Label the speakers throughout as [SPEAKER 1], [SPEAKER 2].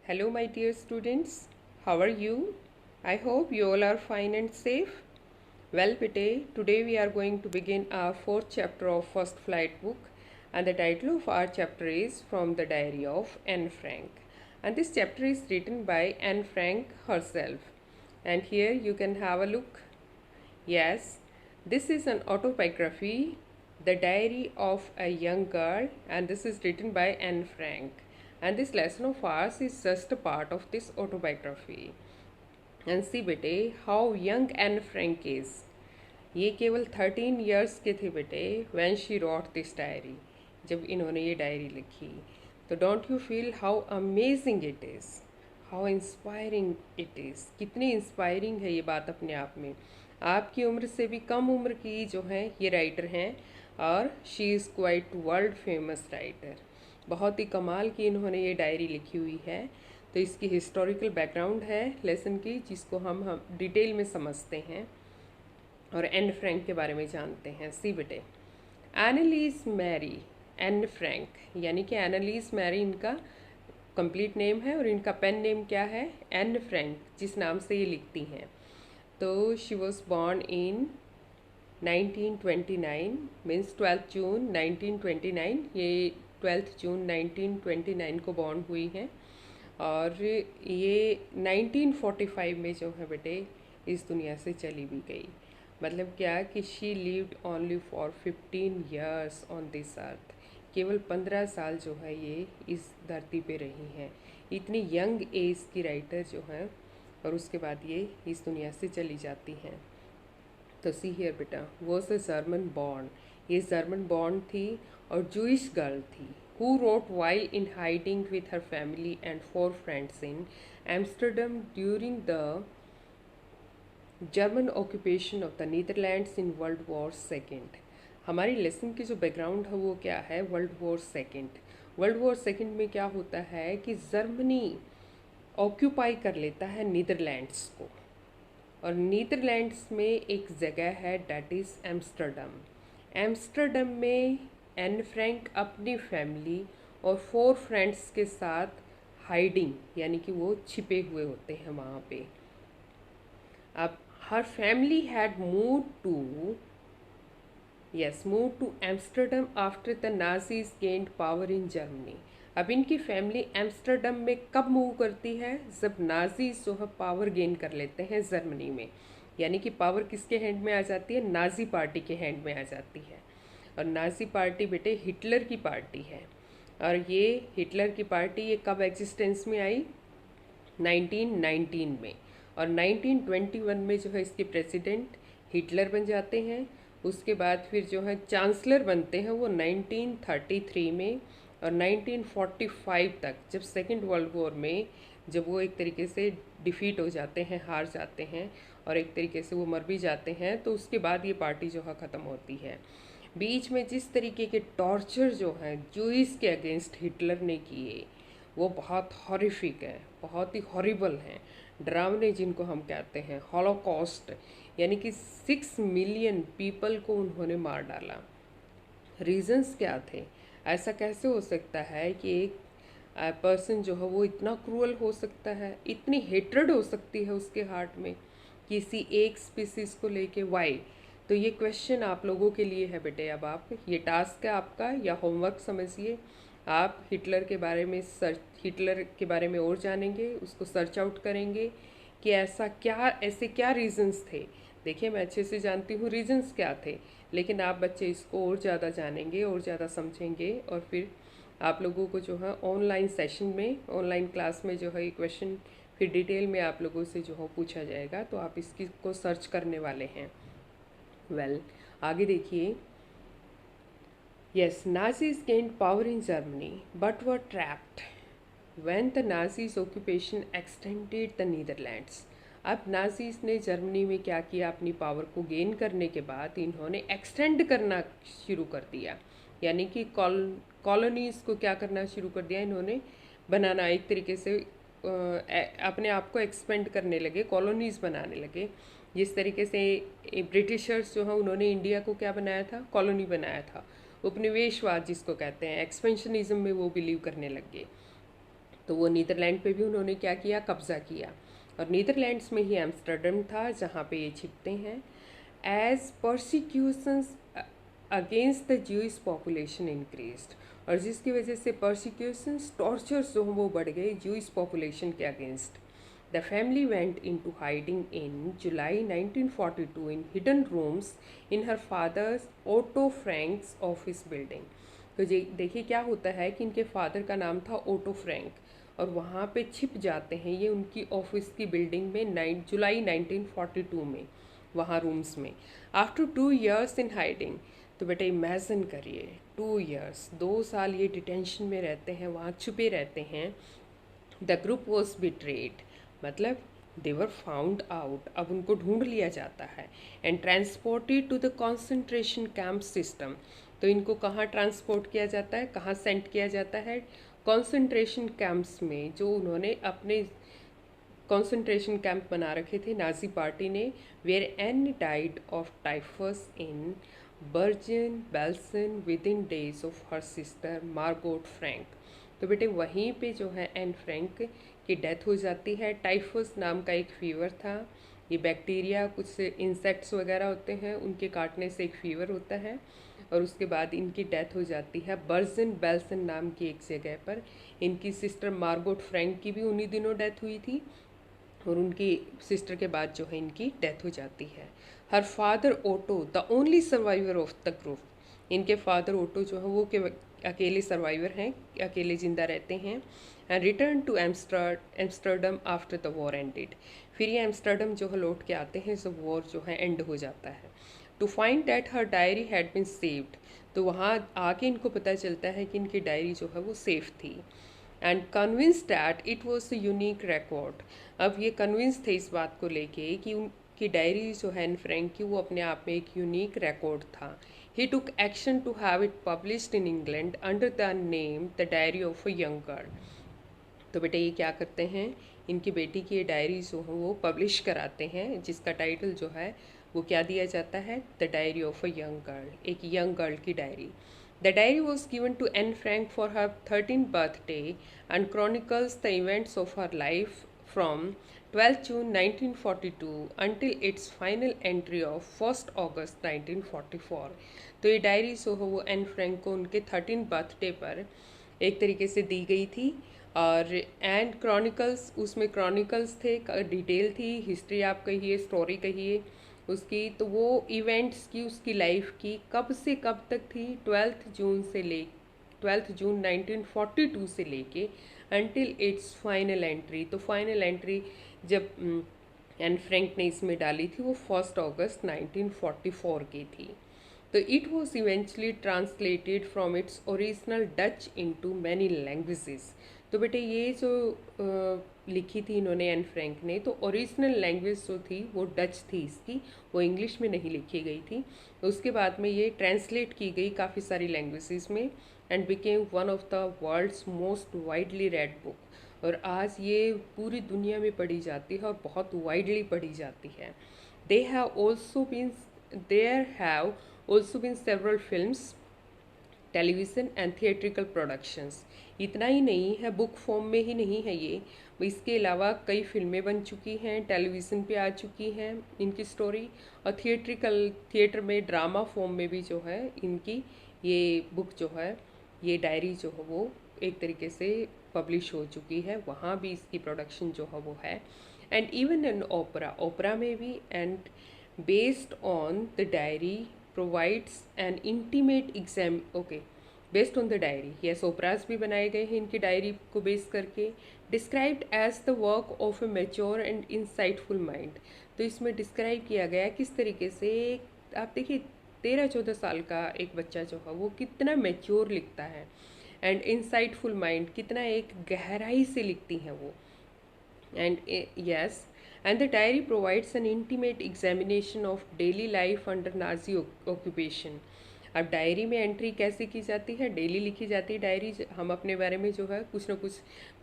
[SPEAKER 1] Hello, my dear students. How are you? I hope you all are fine and safe. Well, today we are going to begin our fourth chapter of First Flight book, and the title of our chapter is From the Diary of Anne Frank. And this chapter is written by Anne Frank herself. And here you can have a look. Yes, this is an autobiography, The Diary of a Young Girl, and this is written by Anne Frank. And this lesson of ours is just a part of this autobiography. And see बेटे how young Anne Frank is. ये केवल 13 years के थे बेटे when she wrote this diary. जब इन्होंने ये diary लिखी तो don't you feel how amazing it is, how inspiring it is. कितनी इंस्पायरिंग है ये बात अपने आप में. आपकी उम्र से भी कम उम्र की जो हैं ये राइटर हैं और she is quite world famous writer. बहुत ही कमाल की इन्होंने ये डायरी लिखी हुई है. तो इसकी हिस्टोरिकल बैकग्राउंड है लेसन की, जिसको हम डिटेल में समझते हैं और एन फ्रैंक के बारे में जानते हैं. सी बेटे, एनालीज मैरी एन फ्रैंक, यानी कि एनालीज मैरी इनका कंप्लीट नेम है और इनका पेन नेम क्या है, एन फ्रैंक, जिस नाम से ये लिखती हैं. तो she was born in 1929, means 12 जून 1929. ये 12 जून 1929 को बॉर्न हुई हैं और ये 1945 में जो है बेटे इस दुनिया से चली भी गई. मतलब क्या कि she lived only for 15 years on this earth. केवल 15 साल जो है ये इस धरती पे रही हैं. इतनी यंग एज की राइटर जो हैं और उसके बाद ये इस दुनिया से चली जाती हैं. तो सी हियर बेटा, वॉज अ जर्मन बॉर्न. ये जर्मन बॉर्न थी और जूइश गर्ल थी who wrote while in hiding with her family and 4 friends in Amsterdam during the German occupation of the Netherlands in World War II. हमारी lesson की जो background है वो क्या है, world war second. World war second में क्या होता है कि जर्मनी ऑक्यूपाई कर लेता है नीदरलैंड्स को, और नीदरलैंड्स में एक जगह है डैट इज़ एम्स्टर्डम. एम्स्टर्डम में एन फ्रैंक अपनी फैमिली और 4 फ्रेंड्स के साथ हाइडिंग, यानी कि वो छिपे हुए होते हैं वहाँ पे. अब हर family had move to Amsterdam after the Nazis gained power in Germany. अब इनकी फैमिली एम्स्टर्डम में कब मूव करती है, जब नाजीज जो है पावर गेन कर लेते हैं जर्मनी में. यानी कि पावर किसके हैंड में आ जाती है, नाजी पार्टी के हैंड में आ जाती है. और नाजी पार्टी बेटे हिटलर की पार्टी है. और ये हिटलर की पार्टी ये कब एग्जिस्टेंस में आई, 1919 में. और 1921 में जो है इसके प्रेसिडेंट हिटलर बन जाते हैं. उसके बाद फिर जो है चांसलर बनते हैं वो 1933 में. और 1945 तक जब सेकेंड वर्ल्ड वॉर में जब वो एक तरीके से डिफीट हो जाते हैं, हार जाते हैं और एक तरीके से वो मर भी जाते हैं, तो उसके बाद ये पार्टी जो है ख़त्म होती है. बीच में जिस तरीके के टॉर्चर जो हैं जूइस के अगेंस्ट हिटलर ने किए वो बहुत हॉरिफिक है, बहुत ही हॉरिबल हैं, डरावने, जिनको हम कहते हैं हॉलोकॉस्ट. यानी कि 6 मिलियन पीपल को उन्होंने मार डाला. रीजंस क्या थे, ऐसा कैसे हो सकता है कि एक पर्सन जो है वो इतना क्रूअल हो सकता है, इतनी हेट्रेड हो सकती है उसके हार्ट में किसी एक स्पीसीज को लेके, वाई. तो ये क्वेश्चन आप लोगों के लिए है बेटे. अब आप ये टास्क है आपका या होमवर्क समझिए. आप हिटलर के बारे में और जानेंगे, उसको सर्च आउट करेंगे कि ऐसे क्या रीजंस थे. देखिए मैं अच्छे से जानती हूँ रीजंस क्या थे, लेकिन आप बच्चे इसको और ज़्यादा जानेंगे और ज़्यादा समझेंगे और फिर आप लोगों को जो है ऑनलाइन सेशन में, ऑनलाइन क्लास में जो है ये क्वेश्चन फिर डिटेल में आप लोगों से जो है पूछा जाएगा, तो आप इसकी को सर्च करने वाले हैं. वेल, आगे देखिए. Yes, Nazis gained power in Germany but were trapped when the Nazis occupation extended the Netherlands. अब नाजीज ने जर्मनी में क्या किया, अपनी पावर को गेन करने के बाद इन्होंने एक्सटेंड करना शुरू कर दिया. यानी कि कॉलोनीज़ को क्या करना शुरू कर दिया इन्होंने, बनाना. एक तरीके से अपने आप को एक्सपेंड करने लगे, कॉलोनीज़ बनाने लगे. जिस तरीके से ब्रिटिशर्स जो हैं उन्होंने इंडिया को क्या बनाया था, कॉलोनी बनाया था. उपनिवेशवाद जिसको कहते हैं, एक्सपेंशनिज्म में वो बिलीव करने लग गए. तो वो नीदरलैंड पे भी उन्होंने क्या किया, कब्जा किया। और नीदरलैंड्स में ही एम्स्टर्डम था जहाँ पे ये छिपते हैं। As persecutions against the Jewish population increased, और जिसकी वजह से परसिक्यूशंस, टॉर्चर्स जो हैं वो बढ़ गए ज्यूइश पॉपुलेशन के against. The family went into hiding in July 1942 in hidden rooms in her father's Otto Frank's office building. तो देखिए क्या होता है कि इनके फादर का नाम था ओटो फ्रैंक, और वहाँ पे छिप जाते हैं ये उनकी ऑफिस की बिल्डिंग में जुलाई 1942 में, वहाँ रूम्स में। आफ्टर 2 years इन हाइडिंग, तो बेटा इमेजिन करिए 2 years, 2 साल ये डिटेंशन में रहते हैं, वहाँ छुपे रहते हैं। द ग्रुप वॉज बिट्रेड, मतलब दे वर फाउंड आउट, अब उनको ढूंढ लिया जाता है। And transported to the concentration camp system, तो इनको कहाँ ट्रांसपोर्ट किया जाता है, कहाँ सेंड किया जाता है, कॉन्सेंट्रेशन कैंप्स में, जो उन्होंने अपने कॉन्सेंट्रेशन कैंप बना रखे थे नाजी पार्टी ने। Where Anne died of typhus in Bergen Belsen within days of her sister Margot Frank. तो बेटे वहीं पे जो है एन फ्रैंक की डेथ हो जाती है। टाइफस नाम का एक फीवर था, ये बैक्टीरिया, कुछ इंसेक्ट्स वगैरह होते हैं उनके काटने से एक फीवर होता है, और उसके बाद इनकी डेथ हो जाती है बर्जन बेल्सन नाम की एक जगह पर। इनकी सिस्टर मार्गोट फ्रैंक की भी उन्हीं दिनों डेथ हुई थी, और उनकी सिस्टर के बाद जो है इनकी डेथ हो जाती है। Her father Otto the only survivor of the group, इनके फादर ओटो जो है वो के अकेले सर्वाइवर हैं, अकेले ज़िंदा रहते हैं। And return to Amsterdam after the war ended, फिर ये एम्स्टर्डम जो है लौट के आते हैं जब वॉर जो है एंड हो जाता है। To find that her diary had been saved, तो वहाँ आके इनको पता चलता है कि इनकी डायरी जो है वो सेफ थी। And convince that it was a unique record, अब ये कन्विंस थे इस बात को लेके कि उनकी डायरी जो है एन फ्रैंक की वो अपने आप में एक यूनिक रिकॉर्ड था। He took action to have it published in England under the name the diary of a young girl. तो बेटा ये क्या करते हैं, इनकी बेटी की ये डायरी जो है वो पब्लिश कराते हैं, जिसका टाइटल जो है वो क्या दिया जाता है, the diary of a young girl, एक यंग गर्ल की diary. The diary was given to Anne Frank for her 13th birthday and chronicles the events of her life from 12 June 1942 until its final entry of 1 August 1944। तो ये diary जो है वो Anne Frank को उनके 13th birthday पर एक तरीके से दी गई थी। और एंड क्रॉनिकल्स, उसमें क्रॉनिकल्स थे, डिटेल थी, हिस्ट्री आप कहिए, स्टोरी कहिए उसकी, तो वो इवेंट्स की, उसकी लाइफ की कब से कब तक थी, 12 जून 1942 से लेके अंटिल इट्स फाइनल एंट्री। तो फाइनल एंट्री जब एन फ्रैंक ने इसमें डाली थी वो 1 अगस्त 1944 की थी। तो it was eventually translated from its original Dutch into many languages. तो बेटे ये जो लिखी थी इन्होंने एन फ्रैंक ने, तो ओरिजिनल लैंग्वेज जो थी वो डच थी इसकी, वो इंग्लिश में नहीं लिखी गई थी। उसके बाद में ये ट्रांसलेट की गई काफ़ी सारी लैंग्वेजेस में and became one of the world's most widely read book. और आज ये पूरी दुनिया में पढ़ी जाती है और बहुत वाइडली पढ़ी जाती है। They have also been there have also been several films, television and theatrical productions. इतना ही नहीं है, बुक फॉर्म में ही नहीं है ये, इसके अलावा कई फिल्में बन चुकी हैं, टेलीविज़न पे आ चुकी हैं इनकी स्टोरी, और थिएटर में ड्रामा फॉर्म में भी जो है इनकी ये बुक जो है, ये डायरी जो है वो एक तरीके से पब्लिश हो चुकी है, वहाँ भी इसकी प्रोडक्शन जो है वो है। एंड इवन इन ओपरा में भी, and based on the diary provides an intimate exam, okay, based on the diary, yes, operas भी बनाए गए हैं इनकी डायरी को बेस करके। Described as the work of a mature and insightful mind, तो इसमें डिस्क्राइब किया गया किस तरीके से, आप देखिए 13-14 साल का एक बच्चा जो है वो कितना मेच्योर लिखता है, एंड इंसाइटफुल माइंड कितना एक गहराई से लिखती हैं वो। And yes, and the diary provides an intimate examination of daily life under Nazi occupation। अब डायरी में एंट्री कैसे की जाती है, डेली लिखी जाती है डायरी, हम अपने बारे में जो है कुछ ना कुछ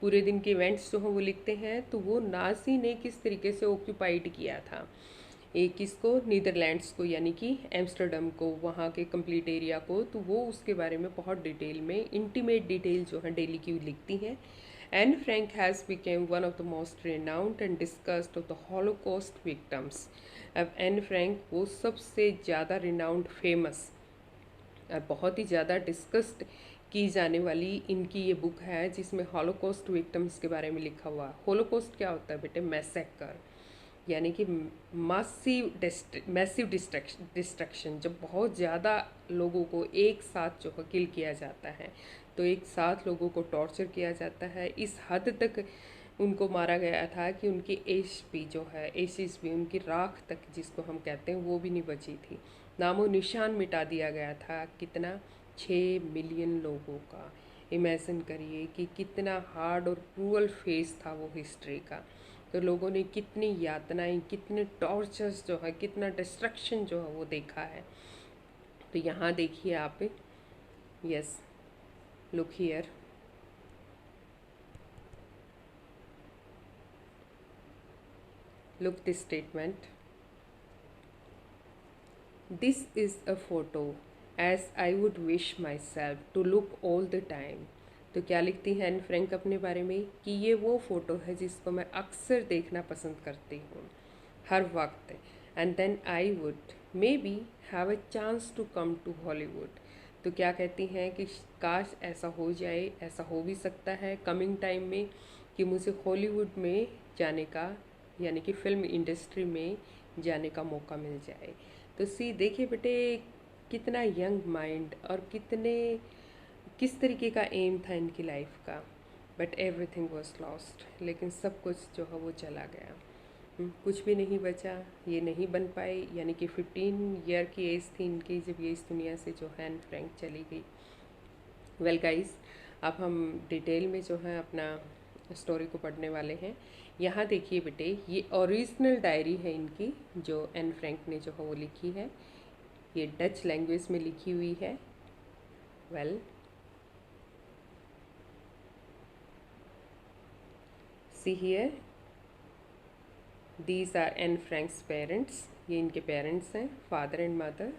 [SPEAKER 1] पूरे दिन के इवेंट्स जो हैं वो लिखते हैं, तो वो नाजी ने किस तरीके से ऑक्यूपाइड किया था एक किसको, नीदरलैंड्स को, यानी कि एम्स्टर्डम को, वहाँ के कंप्लीट एरिया को, तो वो उसके बारे में बहुत डिटेल में इंटीमेट डिटेल जो है डेली की लिखती हैं। Anne Frank has become one of the most renowned and discussed of the Holocaust victims. अब एन फ्रैंक वो सबसे ज़्यादा रिनाउंड फेमस और बहुत ही ज़्यादा डिस्कस्ड की जाने वाली इनकी ये बुक है जिसमें हॉलोकॉस्ट विक्टिम्स के बारे में लिखा हुआ है। हॉलोकॉस्ट क्या होता है बेटे? मैसेकर, यानी कि मैसिव डिस्ट्रक्शन, जब बहुत ज़्यादा लोगों को एक साथ जो है किल किया जाता है, तो एक साथ लोगों को टॉर्चर किया जाता है। इस हद तक उनको मारा गया था कि उनकी एश भी जो है, एशिस भी, उनकी राख तक जिसको हम कहते हैं वो भी नहीं बची थी। नामो निशान मिटा दिया गया था। कितना? 6 मिलियन लोगों का। इमेजिन करिए कि कितना हार्ड और क्रूअल फेस था वो हिस्ट्री का। तो लोगों ने कितनी यातनाएं, कितने टॉर्चर्स जो है, कितना डिस्ट्रक्शन जो है वो देखा है। तो यहाँ देखिए आप, yes, look here, look this statement. This is a photo as I would wish myself to look all the time. तो क्या लिखती है एन फ्रैंक अपने बारे में कि ये वो फ़ोटो है जिसको मैं अक्सर देखना पसंद करती हूँ हर वक्त। And then I would maybe have a chance to come to Hollywood. तो क्या कहती हैं कि काश ऐसा हो जाए, ऐसा हो भी सकता है कमिंग टाइम में कि मुझे हॉलीवुड में जाने का, यानी कि फिल्म इंडस्ट्री में जाने का मौका मिल जाए। तो देखिए बेटे, कितना यंग माइंड और किस तरीके का एम था इनकी लाइफ का। बट एवरीथिंग वॉज लॉस्ट, लेकिन सब कुछ जो है वो चला गया। कुछ भी नहीं बचा, ये नहीं बन पाए। यानी कि 15 ईयर की एज थी इनकी जब ये इस दुनिया से जो है एन फ्रैंक चली गई। वेल गाइस, अब हम डिटेल में जो है अपना स्टोरी को पढ़ने वाले हैं। यहाँ देखिए बेटे, ये ओरिजिनल डायरी है इनकी जो एन फ्रैंक ने जो है वो लिखी है। ये डच लैंग्वेज में लिखी हुई है। Well, see here, these are Anne Frank's parents. ये इनके पेरेंट्स हैं, फादर एंड मदर।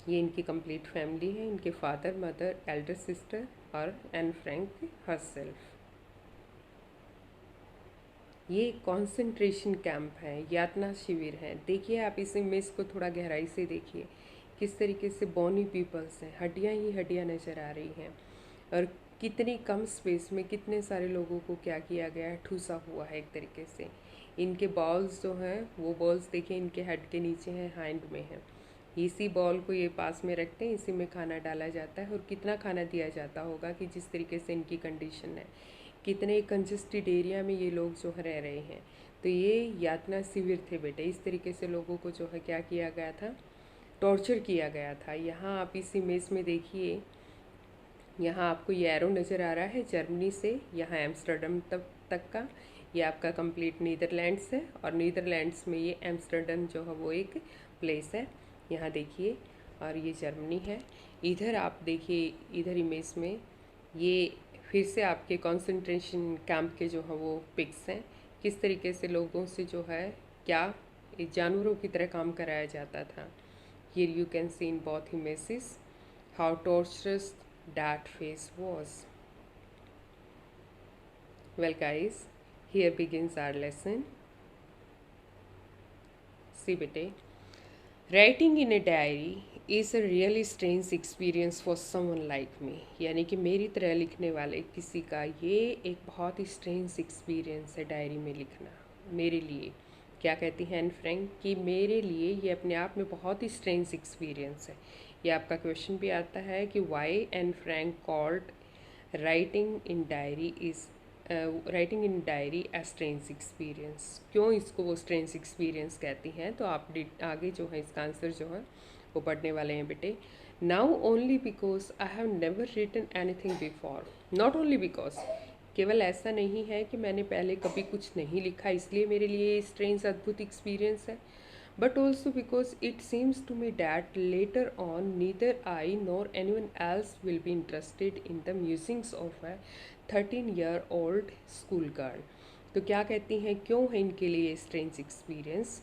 [SPEAKER 1] ये इनकी कंप्लीट फैमिली है, इनके फादर, मदर, एल्डर सिस्टर और एन फ्रैंक हरसेल्फ। ये कॉन्सेंट्रेशन कैंप है, यातना शिविर है। देखिए आप इस इमेज को थोड़ा गहराई से देखिए, किस तरीके से बॉनी पीपल्स हैं, हड्डियाँ ही हड्डियाँ नज़र आ रही हैं। और कितनी कम स्पेस में कितने सारे लोगों को क्या किया गया है, ठूसा हुआ है एक तरीके से। इनके बॉल्स जो हैं वो बॉल्स देखिए इनके हेड के नीचे हैं, हैंड में हैं। इसी बॉल को ये पास में रखते हैं, इसी में खाना डाला जाता है। और कितना खाना दिया जाता होगा कि जिस तरीके से इनकी कंडीशन है, कितने कंजेस्टेड एरिया में ये लोग जो रह रहे हैं। तो ये यातना शिविर थे बेटे। इस तरीके से लोगों को जो है क्या किया गया था, टॉर्चर किया गया था। यहाँ आप इस इमेज में देखिए, यहाँ आपको ये एरो नज़र आ रहा है जर्मनी से यहाँ एम्स्टर्डम तक का। ये आपका कंप्लीट नीदरलैंड्स है और नीदरलैंड्स में ये एम्स्टर्डम जो है वो एक प्लेस है। यहाँ देखिए, और ये जर्मनी है। इधर आप देखिए, इधर इमेज में ये फिर से आपके कंसंट्रेशन कैंप के जो है वो पिक्स हैं। किस तरीके से लोगों से जो है क्या जानवरों की तरह काम कराया जाता था। Here you can see in both images how torturous that phase was. Well guys, here begins our lesson. See bete, writing in a diary is a really strange experience for someone like me. यानी कि मेरी तरह लिखने वाले किसी का ये एक बहुत ही स्ट्रेंज एक्सपीरियंस है डायरी में लिखना मेरे लिए। क्या कहती हैं एन फ्रैंक कि मेरे लिए ये अपने आप में बहुत ही स्ट्रेंज एक्सपीरियंस है। ये आपका क्वेश्चन भी आता है कि why Anne Frank called writing in diary a strange experience. क्यों इसको वो स्ट्रेंज एक्सपीरियंस कहती हैं? तो आप आगे जो है इसका आंसर जो है वो पढ़ने वाले हैं बेटे। Now only because I have never written anything before. Not only because, केवल ऐसा नहीं है कि मैंने पहले कभी कुछ नहीं लिखा इसलिए मेरे लिए स्ट्रेंज अद्भुत एक्सपीरियंस है, but also because it seems to me that later on neither I nor anyone else will be interested in the musings of a 13-year-old school girl. तो क्या कहती हैं क्यों है इनके लिए स्ट्रेंज एक्सपीरियंस?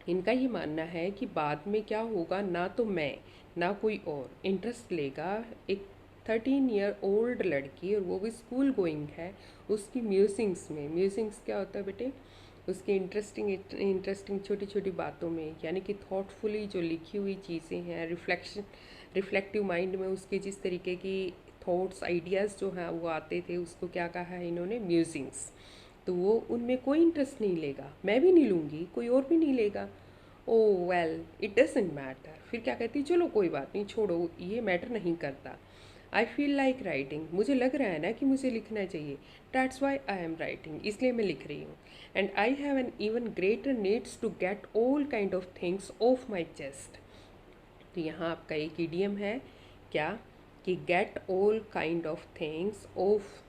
[SPEAKER 1] इनका ये मानना है कि बाद में क्या होगा, ना तो मैं ना कोई और इंटरेस्ट लेगा। एक 13 ईयर ओल्ड लड़की, और वो भी स्कूल गोइंग है, उसकी म्यूजिंग्स में, म्यूजिंग्स क्या होता है बेटे, उसकी इंटरेस्टिंग इंटरेस्टिंग छोटी छोटी बातों में, यानी कि थॉटफुली जो लिखी हुई चीज़ें हैं, रिफ्लेक्टिव माइंड में उसके जिस तरीके की थॉट्स आइडियाज़ जो हैं वो आते थे, उसको क्या कहा है इन्होंने, म्यूजिंग्स। तो वो उनमें कोई इंटरेस्ट नहीं लेगा, मैं भी नहीं लूँगी, कोई और भी नहीं लेगा। ओ वेल इट डजेंट मैटर। फिर क्या कहती, चलो कोई बात नहीं, छोड़ो, ये मैटर नहीं करता। आई फील लाइक राइटिंग, मुझे लग रहा है ना कि मुझे लिखना चाहिए। That's why I am writing, इसलिए मैं लिख रही हूँ। And I have an even greater needs to get all kind of things off my chest. तो यहाँ आपका एक इडियम है क्या, कि get all kind of things off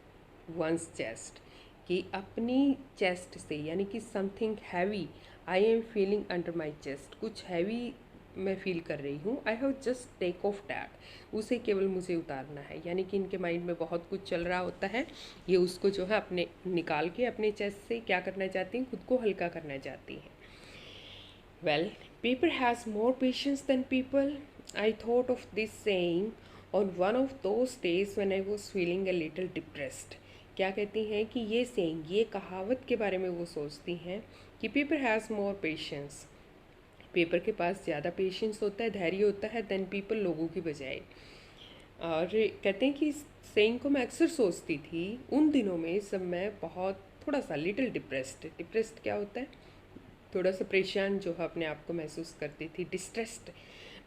[SPEAKER 1] one's chest, कि अपनी चेस्ट से, यानी कि something heavy, I am feeling under my chest, कुछ हैवी मैं फील कर रही हूँ, I have just take off that, उसे केवल मुझे उतारना है। यानी कि इनके माइंड में बहुत कुछ चल रहा होता है, ये उसको जो है अपने निकाल के अपने चेस्ट से क्या करना चाहती हैं, खुद को हल्का करना चाहती हैं। Well, paper has more patience than people. I thought of this saying on one of those days when I was feeling a little depressed. क्या कहती हैं कि ये saying, ये कहावत के बारे में वो सोचती हैं कि paper has more patience. Paper के पास ज़्यादा पेशेंस होता है, धैर्य होता है देन पीपल, लोगों की बजाय। और कहते हैं कि इस सेइंग को मैं अक्सर सोचती थी उन दिनों में जब मैं बहुत थोड़ा सा लिटिल डिप्रेस्ड क्या होता है, थोड़ा सा परेशान जो है अपने आप को महसूस करती थी, डिस्ट्रेस्ड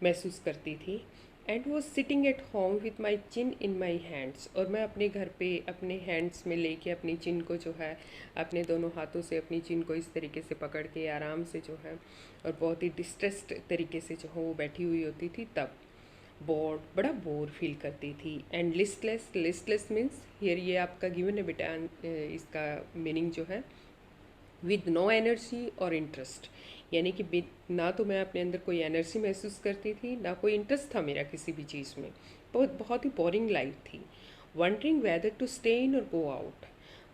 [SPEAKER 1] महसूस करती थी। एंड वो sitting at home with my chin in my hands, और मैं अपने घर पे अपने हैंड्स में लेके अपनी चिन को जो है, अपने दोनों हाथों से अपनी चिन को इस तरीके से पकड़ के आराम से जो है, और बहुत ही डिस्ट्रेस्ड तरीके से जो है वो बैठी हुई होती थी, तब बोर्ड, बड़ा बोर फील करती थी। एंड लिस्टलेस मीन्स हियर, ये आपका गिवन है बेटा, इसका मीनिंग जो है विद नो एनर्जी और इंटरेस्ट, यानी कि ना तो मैं अपने अंदर कोई एनर्जी महसूस करती थी, ना कोई इंटरेस्ट था मेरा किसी भी चीज़ में, बहुत ही बोरिंग लाइफ थी। Wondering whether to stay in or go out,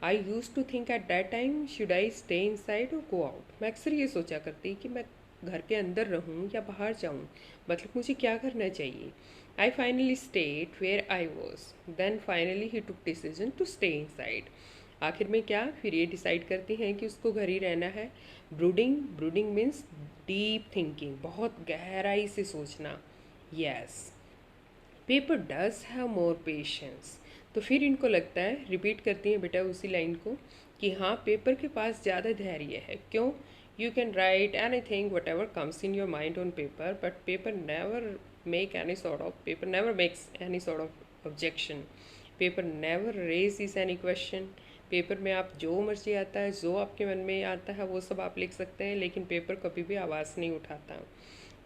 [SPEAKER 1] I use to think at that time should I stay inside or go out. मैं अक्सर ये सोचा करती कि मैं घर के अंदर रहूँ या बाहर जाऊँ, मतलब मुझे क्या करना चाहिए। I finally stayed where I was, then finally he took decision to stay inside. आखिर में क्या, फिर ये डिसाइड करती हैं कि उसको घर ही रहना है। ब्रूडिंग मीन्स डीप थिंकिंग, बहुत गहराई से सोचना। Yes, paper does have more patience. तो फिर इनको लगता है, रिपीट करती हैं बेटा उसी लाइन को, कि हाँ पेपर के पास ज़्यादा धैर्य है। क्यों, you can write anything whatever comes in your mind on paper, but paper never makes any sort of objection, paper never raises any question. Paper में आप जो मर्जी आता है, जो आपके मन में आता है वो सब आप लिख सकते हैं, लेकिन पेपर कभी भी आवाज़ नहीं उठाता,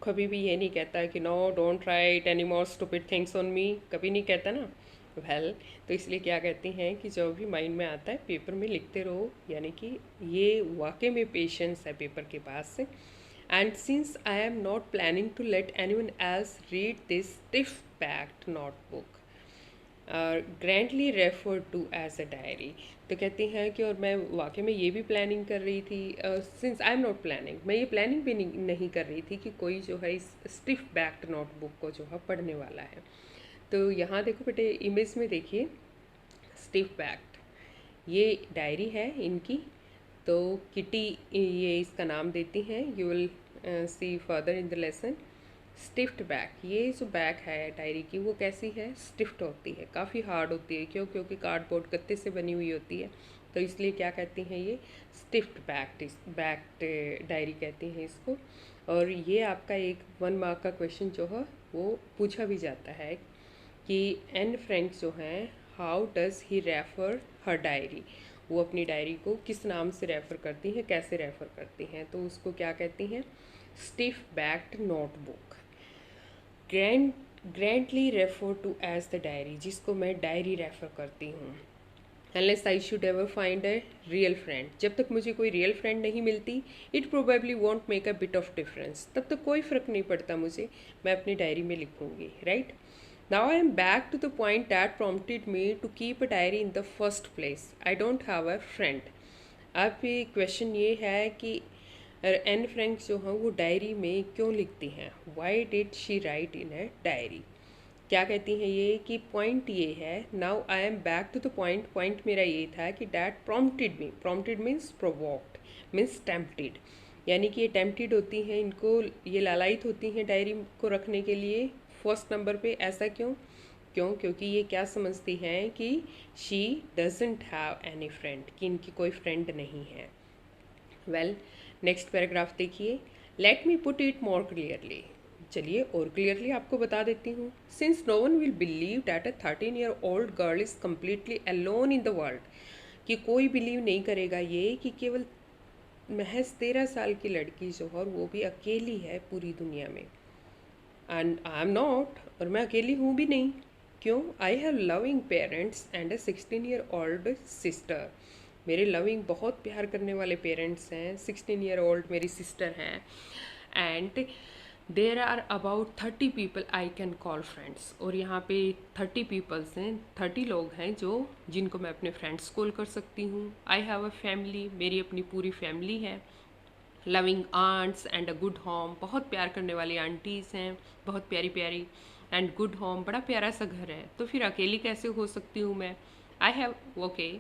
[SPEAKER 1] कभी भी ये नहीं कहता कि no don't write any more stupid things on me, कभी नहीं कहता ना। वेल, तो इसलिए क्या कहती हैं कि जो भी माइंड में आता है पेपर में लिखते रहो, यानी कि ये वाकई में पेशेंस है पेपर के पास से। And since I am not planning to let anyone else read this stiff packed notebook grandly refer to as a diary. तो कहती हैं कि और मैं वाकई में ये भी प्लानिंग कर रही थी, since I am not planning, मैं ये प्लानिंग भी नहीं कर रही थी कि कोई जो है इस स्टिफ बैक्ड नोटबुक को जो है पढ़ने वाला है। तो यहाँ देखो बेटे, इमेज में देखिए, स्टिफ बैक्ड, ये डायरी है इनकी। तो किटी ये इसका नाम देती हैं, you will see further in the lesson. Stiff back, ये जो बैक है डायरी की वो कैसी है, स्टिफ्ट होती है, काफ़ी हार्ड होती है। क्यों, क्योंकि कार्डबोर्ड गत्ते से बनी हुई होती है, तो इसलिए क्या कहती हैं, ये स्टिफ्ट बैक्ड डायरी कहती हैं इसको। और ये आपका एक 1 मार्क का क्वेश्चन जो है वो पूछा भी जाता है कि एन फ्रैंक जो हैं, how does he refer her diary, वो अपनी डायरी को किस नाम से रेफ़र करती हैं, कैसे रेफ़र करती हैं। तो उसको क्या कहती हैं, stiff backed notebook, grandly refer to as the diary, जिसको मैं डायरी रेफ़र करती हूँ। Unless I should ever find a real friend, जब तक मुझे कोई रियल फ्रेंड नहीं मिलती, it probably won't make a bit of difference, तब तक कोई फ़र्क नहीं पड़ता मुझे, मैं अपनी डायरी में लिखूँगी, right. Now I am back to the point that prompted me to keep a diary in the first place, I don't have a friend. अब क्वेश्चन ये है कि एन फ्रैंक जो हैं वो डायरी में क्यों लिखती हैं, why did she write in a diary. क्या कहती हैं ये कि पॉइंट ये है, now I am back to the point, point मेरा ये था कि that prompted me, prompted means provoked, means tempted, यानी कि ये टेम्प्टेड होती हैं, इनको ये लालायित होती हैं डायरी को रखने के लिए फर्स्ट नंबर पे। ऐसा क्यों? क्योंकि ये क्या समझती हैं कि she doesn't have any friend, कि इनकी कोई फ्रेंड नहीं है। वेल, नेक्स्ट पैराग्राफ देखिए, let me put it more clearly. चलिए और क्लियरली आपको बता देती हूँ। Since no one will believe that a 13-year-old girl is completely alone in the world, कि कोई बिलीव नहीं करेगा ये कि केवल महज 13 साल की लड़की जो है वो भी अकेली है पूरी दुनिया में। एंड आई एम नॉट, और मैं अकेली हूँ भी नहीं। क्यों? I have loving parents and a 16-year-old sister. मेरे लविंग बहुत प्यार करने वाले पेरेंट्स हैं, 16-year-old मेरी सिस्टर हैं, and there are about 30 people I can call friends. और यहाँ पे 30 पीपल्स हैं, 30 लोग हैं जो जिनको मैं अपने फ्रेंड्स कॉल कर सकती हूँ। आई हैव अ फैमिली, मेरी अपनी पूरी फैमिली है। Loving aunts and a good home, बहुत प्यार करने वाली आंटीज़ हैं, बहुत प्यारी प्यारी, एंड गुड होम, बड़ा प्यारा सा घर है। तो फिर अकेली कैसे हो सकती हूँ मैं? I have, okay,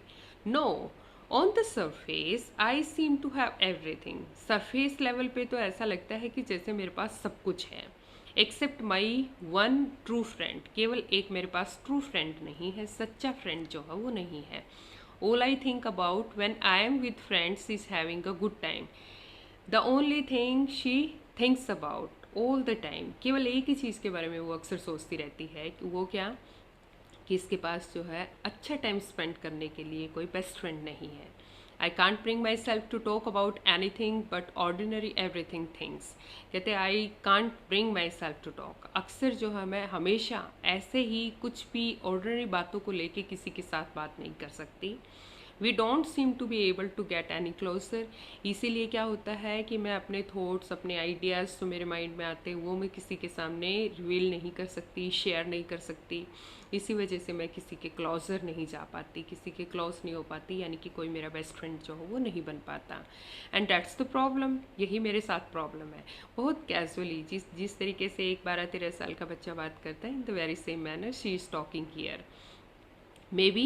[SPEAKER 1] no, on the surface I seem to have everything. Surface level पे तो ऐसा लगता है कि जैसे मेरे पास सब कुछ है, except my one true friend, केवल एक मेरे पास ट्रू फ्रेंड नहीं है, सच्चा फ्रेंड जो है वो नहीं है। All I think about when I am with friends is having a good time, the only thing she thinks about all the time, केवल एक ही चीज़ के बारे में वो अक्सर सोचती रहती है, कि वो क्या, कि इसके पास जो है अच्छा टाइम स्पेंड करने के लिए कोई बेस्ट फ्रेंड नहीं है। I can't bring myself to talk about anything but ordinary everything things. कहते I can't bring myself to talk, अक्सर जो है मैं हमेशा ऐसे ही कुछ भी ऑर्डिनरी बातों को लेके किसी के साथ बात नहीं कर सकती। We don't seem to be able to get any closer, इसीलिए क्या होता है कि मैं अपने थॉट्स, अपने आइडियाज़ जो मेरे माइंड में आते हैं वो मैं किसी के सामने रिवील नहीं कर सकती, शेयर नहीं कर सकती। इसी वजह से मैं किसी के क्लोजर नहीं जा पाती, किसी के क्लोज नहीं हो पाती, यानी कि कोई मेरा बेस्ट फ्रेंड जो हो वो नहीं बन पाता। एंड दैट्स द प्रॉब्लम, यही मेरे साथ प्रॉब्लम है। बहुत कैजुअली, जिस तरीके से एक 12-13 साल का बच्चा बात करता है, in the very same manner she is talking here. Maybe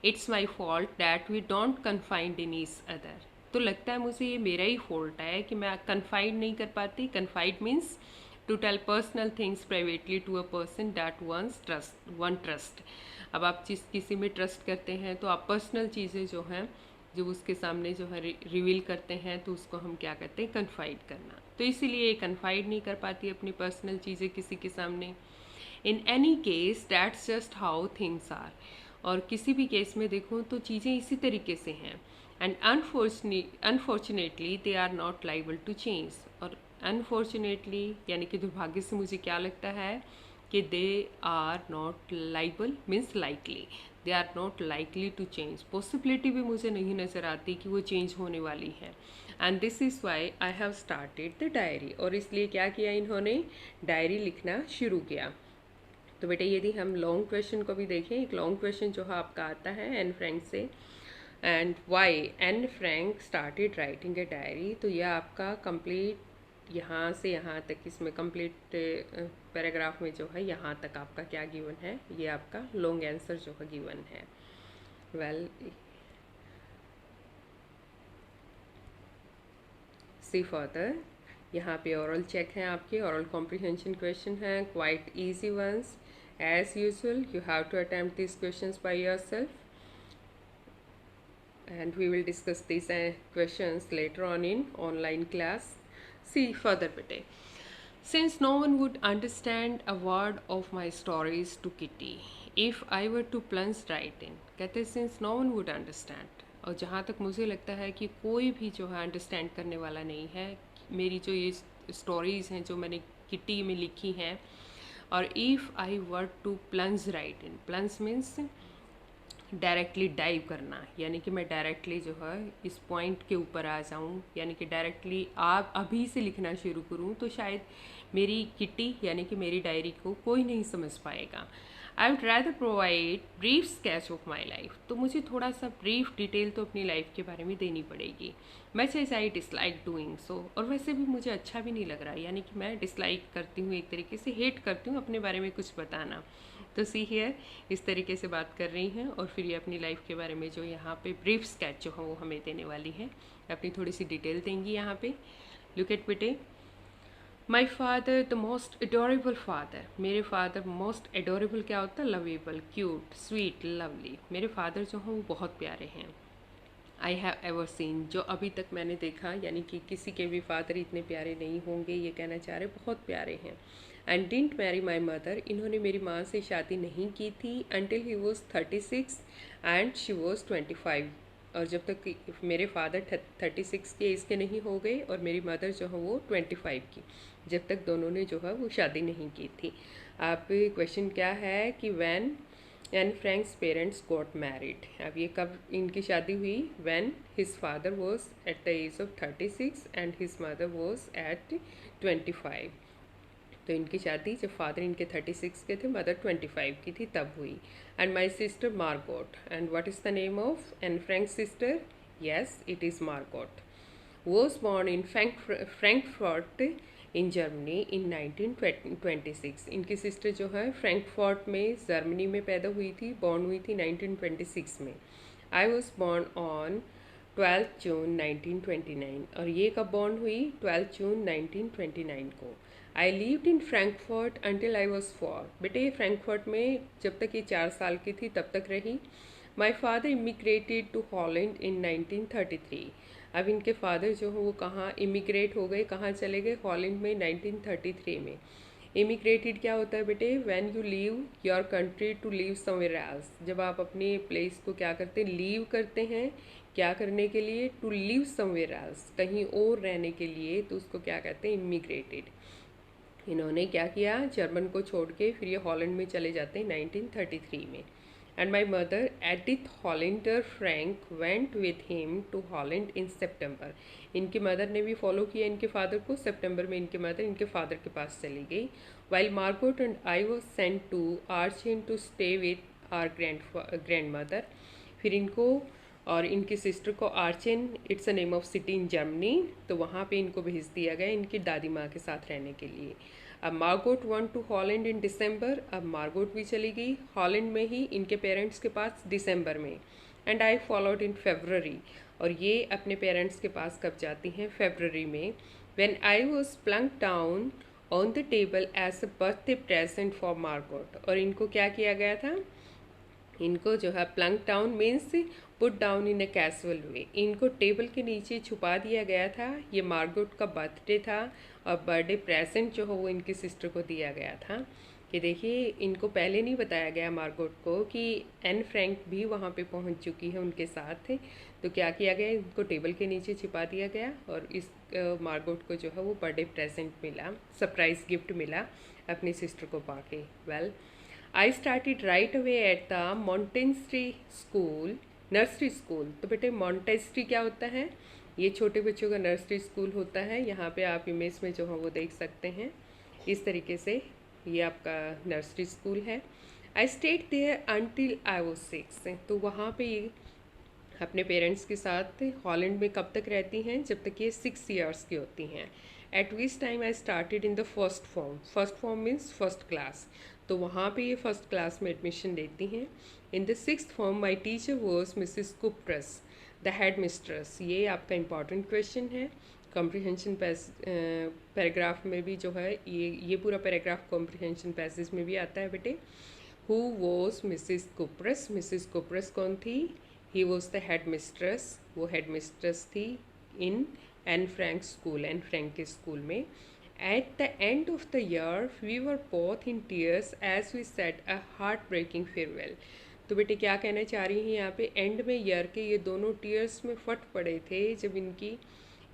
[SPEAKER 1] it's my fault that we don't confide in each other. तो लगता है मुझे ये मेरा ही फॉल्ट है कि मैं कन्फाइड नहीं कर पाती। Confide means to tell personal things privately to a person that one trust. अब आप जिस किसी में ट्रस्ट करते हैं तो आप पर्सनल चीज़ें जो हैं जब उसके सामने जो है रिवील करते हैं तो उसको हम क्या कहते हैं, कन्फाइड करना। तो इसीलिए कन्फाइड नहीं कर पाती अपनी पर्सनल चीज़ें किसी के सामने। In any case that's just how things are, और किसी भी केस में देखो तो चीज़ें इसी तरीके से हैं। And unfortunately they are not liable to change, और अनफॉर्चुनेटली यानी कि दुर्भाग्य से मुझे क्या लगता है कि they are not liable means likely, they are not likely to change, possibility भी मुझे नहीं नज़र आती कि वो चेंज होने वाली है। And this is why I have started the diary, और इसलिए क्या किया इन्होंने, डायरी लिखना शुरू किया। तो बेटा यदि हम लॉन्ग क्वेश्चन को भी देखें, एक लॉन्ग क्वेश्चन जो है आपका आता है एन फ्रैंक से, and why Anne Frank started writing a diary. तो यह आपका कंप्लीट यहाँ से यहाँ तक, इसमें कंप्लीट पैराग्राफ में जो है यहाँ तक आपका क्या गिवन है, ये आपका लॉन्ग आंसर जो है गिवन है। वेल, सी फर्दर, यहाँ पे ओरल चेक हैं आपके, ओरल कॉम्प्रिहेंशन क्वेश्चन हैं, quite easy ones. As usual, you have to attempt these questions by yourself, and we will discuss these questions later on in online class. See further bete. Since no one would understand a word of my stories to Kitty if I were to plunge right in, कहते since no one would understand, और जहाँ तक मुझे लगता है कि कोई भी जो है अंडरस्टैंड करने वाला नहीं है मेरी जो ये स्टोरीज़ हैं जो मैंने किटी में लिखी हैं। और if I were to plunge right in, plunge means directly dive करना, यानी कि मैं डायरेक्टली जो है इस पॉइंट के ऊपर आ जाऊं, यानी कि डायरेक्टली आप अभी से लिखना शुरू करूं, तो शायद मेरी किटी यानी कि मेरी डायरी को कोई नहीं समझ पाएगा। I would rather provide brief sketch of my life. तो मुझे थोड़ा सा ब्रीफ डिटेल तो अपनी लाइफ के बारे में देनी पड़ेगी। Much as I dislike doing so, और वैसे भी मुझे अच्छा भी नहीं लग रहा, यानी कि मैं डिसलाइक करती हूँ, एक तरीके से हेट करती हूँ अपने बारे में कुछ बताना। तो सी हियर, इस तरीके से बात कर रही हैं और फिर ये अपनी लाइफ के बारे में जो यहाँ पे ब्रीफ स्केच जो है वो हमें देने वाली है, अपनी थोड़ी सी डिटेल देंगी यहाँ पे। लुक एट बेटे, my father the most adorable father. मेरे फादर मोस्ट एडोरेबल क्या होता है? Lovable, cute, sweet, lovely. मेरे फादर जो हैं वो बहुत प्यारे हैं। आई हैव एवर सीन, जो अभी तक मैंने देखा, यानी कि किसी के भी फादर इतने प्यारे नहीं होंगे, ये कहना चाह रहे, बहुत प्यारे हैं। And didn't marry my mother, इन्होंने मेरी माँ से शादी नहीं की थी until he was 36 and she was 25। और जब तक मेरे फादर 36 के एज के नहीं हो गए और मेरी मदर जो है वो 25 की, जब तक दोनों ने जो है वो शादी नहीं की थी। आप क्वेश्चन क्या है कि when Anne Frank's parents got married. अब ये कब इनकी शादी हुई? When his father was at the age of 36 and his mother was at 25। तो इनकी शादी जब फादर इनके 36 के थे, मदर 25 की थी, तब हुई। And my sister Margot. And what is the name of Anne Frank's sister? Yes, it is Margot. Was born in Frankfurt in Germany in 1926। इनकी सिस्टर जो है फ्रैंकफर्ट में जर्मनी में पैदा हुई थी, बॉर्न हुई थी 1926 में। आई वॉज बॉर्न ऑन 12 जून 1929। और ये कब बॉर्न हुई? 12 जून 1929 को। I lived in Frankfurt until I was 4। बेटे ये फ्रैंकफर्ट में जब तक ये 4 साल की थी तब तक रही। My father immigrated to Holland in 1933। अब इनके फादर जो है वो कहाँ इमिग्रेट हो गए, कहाँ चले गए? हॉलैंड में 1933 में। इमिग्रेटेड क्या होता है बेटे? When you leave your country to leave somewhere else. जब आप अपने प्लेस को क्या करते हैं? लीव करते हैं। क्या करने के लिए? टू लीव समवेयर एल्स, कहीं और रहने के लिए, तो उसको क्या कहते हैं? इमिग्रेटेड। इन्होंने क्या किया? जर्मन को छोड़ के फिर ये हॉलैंड में चले जाते हैं 1933 में। And my mother Edith Hollander Frank went with him to Holland in September. इनकी मदर ने भी फॉलो किया इनके फादर को। सितंबर में इनकी मदर इनके फादर के पास चली गई। While Margot and I was sent to Aachen to stay with our grandmother. फिर इनको और इनकी सिस्टर को Aachen, it's a name of city in Germany, तो वहाँ पे इनको भेज दिया गया इनकी दादी माँ के साथ रहने के लिए। अब मार्गोट वॉन्ट टू हॉलैंड इन दिसंबर। अब मार्गोट भी चली गई हॉलैंड में ही इनके पेरेंट्स के पास दिसंबर में। And I followed in February. और ये अपने पेरेंट्स के पास कब जाती हैं? फेब्रवरी में। When I was plunk down on the table as a birthday present for Margot. और इनको क्या किया गया था? इनको जो है plunk down means put down in a casual way, इनको टेबल के नीचे छुपा दिया गया था। ये मार्गोट का बर्थडे था और बर्थडे प्रेजेंट जो है वो इनकी सिस्टर को दिया गया था। कि देखिए इनको पहले नहीं बताया गया मार्गोट को कि एन फ्रैंक भी वहाँ पे पहुँच चुकी है उनके साथ। तो क्या किया गया? इनको टेबल के नीचे छिपा दिया गया और इस मार्गोट को जो है वो बर्थडे प्रेजेंट मिला, सरप्राइज गिफ्ट मिला अपनी सिस्टर को पाके। Well, I started right away at the Montessori school, nursery school. तो बेटे मॉन्टेस्ट्री क्या होता है? ये छोटे बच्चों का नर्सरी स्कूल होता है। यहाँ पे आप इमेज में जो है वो देख सकते हैं इस तरीके से, ये आपका नर्सरी स्कूल है। I stayed there until I was 6। तो वहाँ पे ये अपने पेरेंट्स के साथ हॉलैंड में कब तक रहती हैं? जब तक ये 6 ईयर्स की होती हैं। Eight which time I started in the first form. First form means first class. तो वहाँ पे ये फर्स्ट क्लास में एडमिशन लेती हैं। In the 6th form my teacher was Mrs Kuperus the head mistress. ये आपका इम्पॉर्टेंट क्वेश्चन है। कॉम्प्रिहेंशन पैराग्राफ में भी जो है ये पूरा पैराग्राफ कॉम्प्रिहेंशन पैसेज में भी आता है बेटे। Who was Mrs Kuperus? Mrs Kuperus कौन थी? He was the head mistress, वो हेड मिस्ट्रेस थी in Anne Frank school, Anne Frank के स्कूल में। At the end of the year, we were both in tears as we said a heart-breaking farewell. तो बेटे क्या कहना चाह रही हैं यहाँ पे? एंड में ईयर के ये दोनों टीयर्स में फट पड़े थे जब इनकी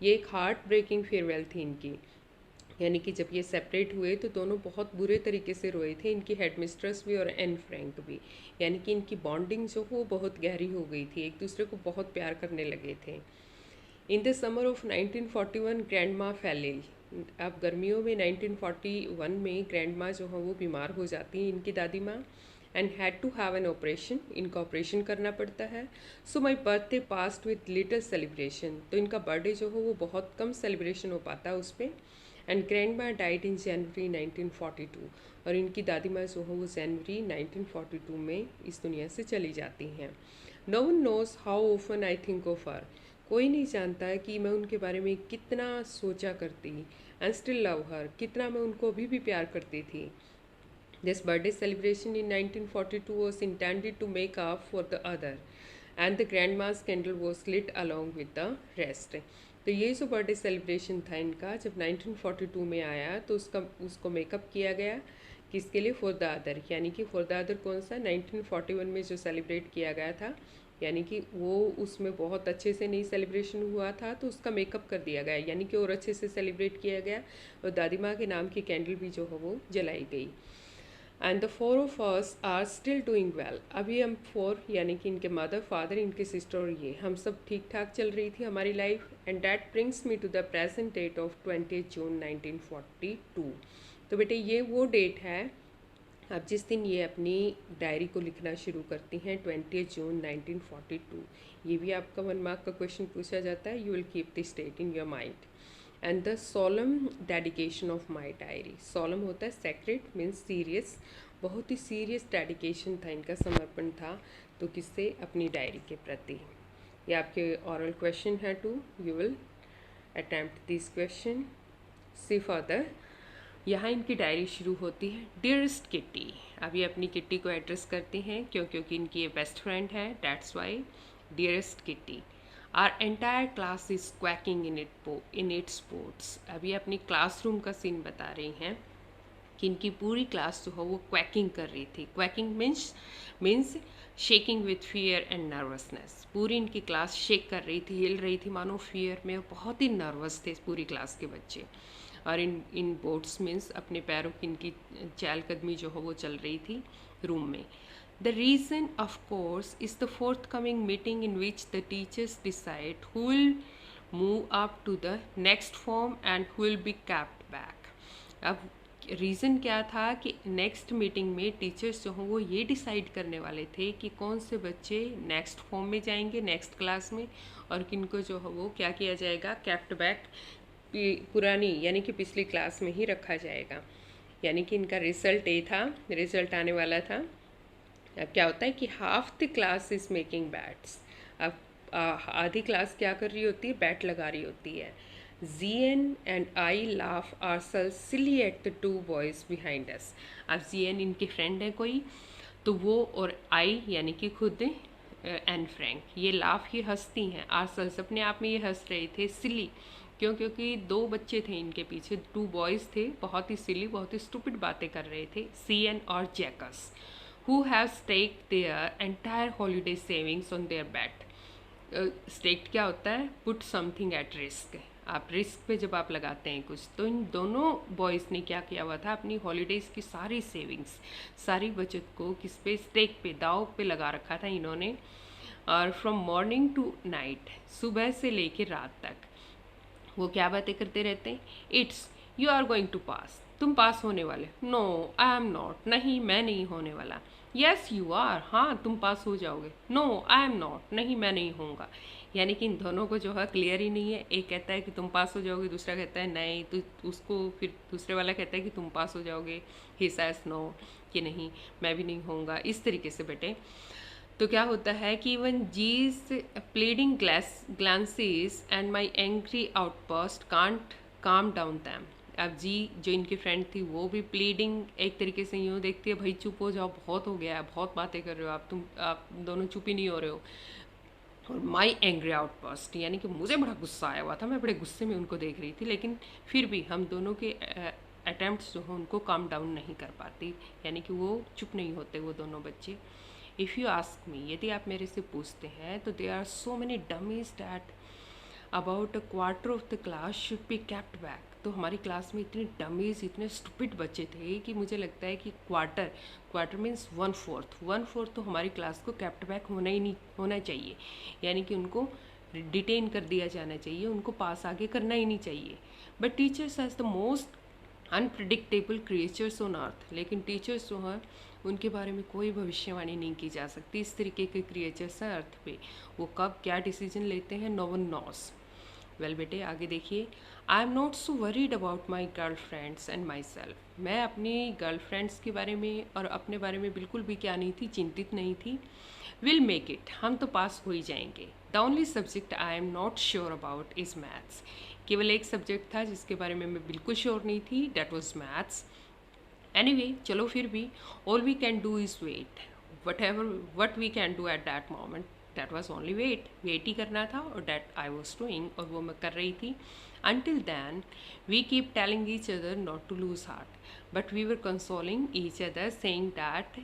[SPEAKER 1] ये एक हार्ट ब्रेकिंग फेयरवेल थी इनकी, यानी कि जब ये सेपरेट हुए तो दोनों बहुत बुरे तरीके से रोए थे, इनकी हेड मिस्ट्रेस भी और एन फ्रैंक भी। यानी कि इनकी बॉन्डिंग जो हो बहुत गहरी हो गई थी, एक दूसरे को बहुत प्यार करने लगे थे। In the summer of 1941 grand माँ फेल इल। अब गर्मियों में 1941 में ग्रैंड माँ जो है वो बीमार हो जाती हैं इनकी दादी माँ। And had to have an operation, इनका ऑपरेशन करना पड़ता है. So my birthday passed with little celebration, तो इनका बर्थडे जो हो वो बहुत कम सेलिब्रेशन हो पाता है उस पर. एंड ग्रैंड माँ डाइड इन जनवरी 1942, और इनकी दादी माँ जो हो वो जनवरी 1942 में इस दुनिया से चली जाती हैं. No one knows how often I think of her, कोई नहीं जानता है कि मैं उनके बारे में कितना सोचा करती. एंड स्टिल लव हर, कितना मैं उनको अभी भी प्यार करती थी. This birthday celebration in 1942 was intended to make up for the other, and the grandma's candle was lit along with the rest. तो ये जो बर्थडे सेलिब्रेशन था इनका जब 1942 में आया तो उसको मेकअप किया गया. किसके लिए? फॉर द अदर, यानी कि फॉर द अदर कौन सा? 1941 में जो सेलिब्रेट किया गया था, यानी कि वो उसमें बहुत अच्छे से नहीं सेलिब्रेशन हुआ था तो उसका मेकअप कर दिया गया, यानी कि और अच्छे से सेलिब्रेट किया गया और दादी माँ के नाम की कैंडल भी जो है वो जलाई गई. And the four of us are still doing well, अभी हम फोर यानी कि इनके मदर, फादर, इनके सिस्टर और ये हम सब ठीक ठाक चल रही थी हमारी life. And that brings me to the present date of 20 June 1942. तो बेटे ये वो डेट है अब जिस दिन ये अपनी डायरी को लिखना शुरू करती हैं, 20 जून 1942. ये भी आपका 1 मार्क का क्वेश्चन पूछा जाता है. You will keep this date in your mind. And the solemn dedication of my diary, solemn होता है सेक्रेट, मीन्स सीरियस, बहुत ही सीरियस डेडिकेशन था इनका, समर्पण था. तो किससे? अपनी डायरी के प्रति. ये आपके ऑरल क्वेश्चन है 2. You will attempt this question. See further. यहाँ इनकी डायरी शुरू होती है. डियरेस्ट किट्टी, अभी अपनी किट्टी को एड्रेस करती हैं क्योंकि इनकी ये बेस्ट फ्रेंड है, that's why dearest Kitty. Our entire class is quaking in its sports, अभी अपनी क्लासरूम का सीन बता रही हैं कि इनकी पूरी क्लास जो है वो क्वैकिंग कर रही थी. Quaking means shaking with fear and nervousness. पूरी इनकी क्लास शेक कर रही थी, हिल रही थी मानो फियर में, बहुत ही नर्वस थे पूरी क्लास के बच्चे. और इन बोट्स मीन्स अपने पैरों की इनकी चहलकदमी जो है वो चल रही थी रूम में. The reason of course is the forthcoming meeting in which the teachers decide who will move up to the next form and who will be kept back. अब रीज़न क्या था कि नेक्स्ट मीटिंग में teachers जो हों वो ये decide करने वाले थे कि कौन से बच्चे नेक्स्ट फॉर्म में जाएंगे, नेक्स्ट क्लास में, और किनको जो है वो क्या किया जाएगा, कैप्ट बैक, पुरानी यानी कि पिछली क्लास में ही रखा जाएगा. यानी कि इनका रिजल्ट ए था, रिजल्ट आने वाला था. अब क्या होता है कि half the class is making bats, अब आधी क्लास क्या कर रही होती है, बैट लगा रही होती है. Zien and I laugh ourselves silly at the 2 boys behind us. अब Zien इनके फ्रेंड है कोई, तो वो और आई यानी कि खुद एंड फ्रैंक ये लाफ, ये हंसती हैं. ourselves अपने आप में ये हंस रहे थे. सिली क्योंकि 2 बच्चे थे इनके पीछे, 2 बॉयज़ थे, बहुत ही सिली, बहुत ही स्टूपिड बातें कर रहे थे. Zien और Jacques who have staked their entire holiday savings on their bet. Stacked क्या होता है? Put something at risk. आप रिस्क पे जब आप लगाते हैं कुछ, तो इन दोनों बॉयज़ ने क्या किया हुआ था, अपनी हॉलीडेज़ की सारी सेविंग्स, सारी बचत को किस पे, स्टेक पे, दाव पे लगा रखा था इन्होंने. और फ्रॉम मॉर्निंग टू नाइट, सुबह से लेके रात तक वो क्या बातें करते रहते हैं. It's you are going to pass, तुम पास होने वाले. नो आई एम नॉट, नहीं मैं नहीं होने वाला. यस यू आर, हाँ तुम पास हो जाओगे. नो आई एम नॉट, नहीं मैं नहीं होऊंगा. यानी कि इन दोनों को जो है क्लियर ही नहीं है. एक कहता है कि तुम पास हो जाओगे, दूसरा कहता है नहीं, तो उसको फिर दूसरे वाला कहता है कि तुम पास हो जाओगे. ही सेज नो, कि नहीं मैं भी नहीं होऊंगा. इस तरीके से बेटे तो क्या होता है कि even G's pleading glances and my angry outbursts can't calm down them. अब जी जो इनकी फ्रेंड थी वो भी प्लीडिंग एक तरीके से यूँ देखती है, भाई चुप हो जाओ, बहुत हो गया है, बहुत बातें कर रहे हो आप दोनों चुप ही नहीं हो रहे हो. और माई एंग्री आउटबर्स्ट यानी कि मुझे बड़ा गुस्सा आया हुआ था, मैं बड़े गुस्से में उनको देख रही थी, लेकिन फिर भी हम दोनों के अटैम्प्ट्स जो हैं उनको काम डाउन नहीं कर पाती, यानी कि वो चुप नहीं होते वो दोनों बच्चे. इफ़ यू आस्क मी, यदि आप मेरे से पूछते हैं, तो there are so many dummies that about a quarter of the class should be kept back. तो हमारी क्लास में इतने डमीज, इतने स्टूपिड बच्चे थे कि मुझे लगता है कि क्वार्टर मीन्स 1/4 तो हमारी क्लास को कैप्ट बैक होना ही नहीं होना चाहिए, यानी कि उनको डिटेन कर दिया जाना चाहिए, उनको पास आगे करना ही नहीं चाहिए. But teachers as the most unpredictable creatures on earth, लेकिन टीचर्स जो हैं उनके बारे में कोई भविष्यवाणी नहीं की जा सकती। इस तरीके के क्रिएचर्स हैं अर्थ पे, वो कब क्या डिसीजन लेते हैं नो वन नॉस। वेल बेटे आगे देखिए, आई am not so worried about my girl friends and my self. मैं अपनी गर्ल फ्रेंड्स के बारे में और अपने बारे में बिल्कुल भी क्या नहीं थी, चिंतित नहीं थी। विल मेक इट, हम तो पास हो ही जाएंगे। The only subject I am not sure about is maths. केवल एक सब्जेक्ट था जिसके बारे में मैं बिल्कुल श्योर नहीं थी, डैट वॉज मैथ्स। एनीवे चलो फिर भी, all we can do is wait, whatever what we can do at that moment, that was only wait ही करना था, और दैट आई वॉज डूइंग, और वो मैं कर रही थी। Until then, we keep telling each other not to lose heart, but we were consoling each other, saying that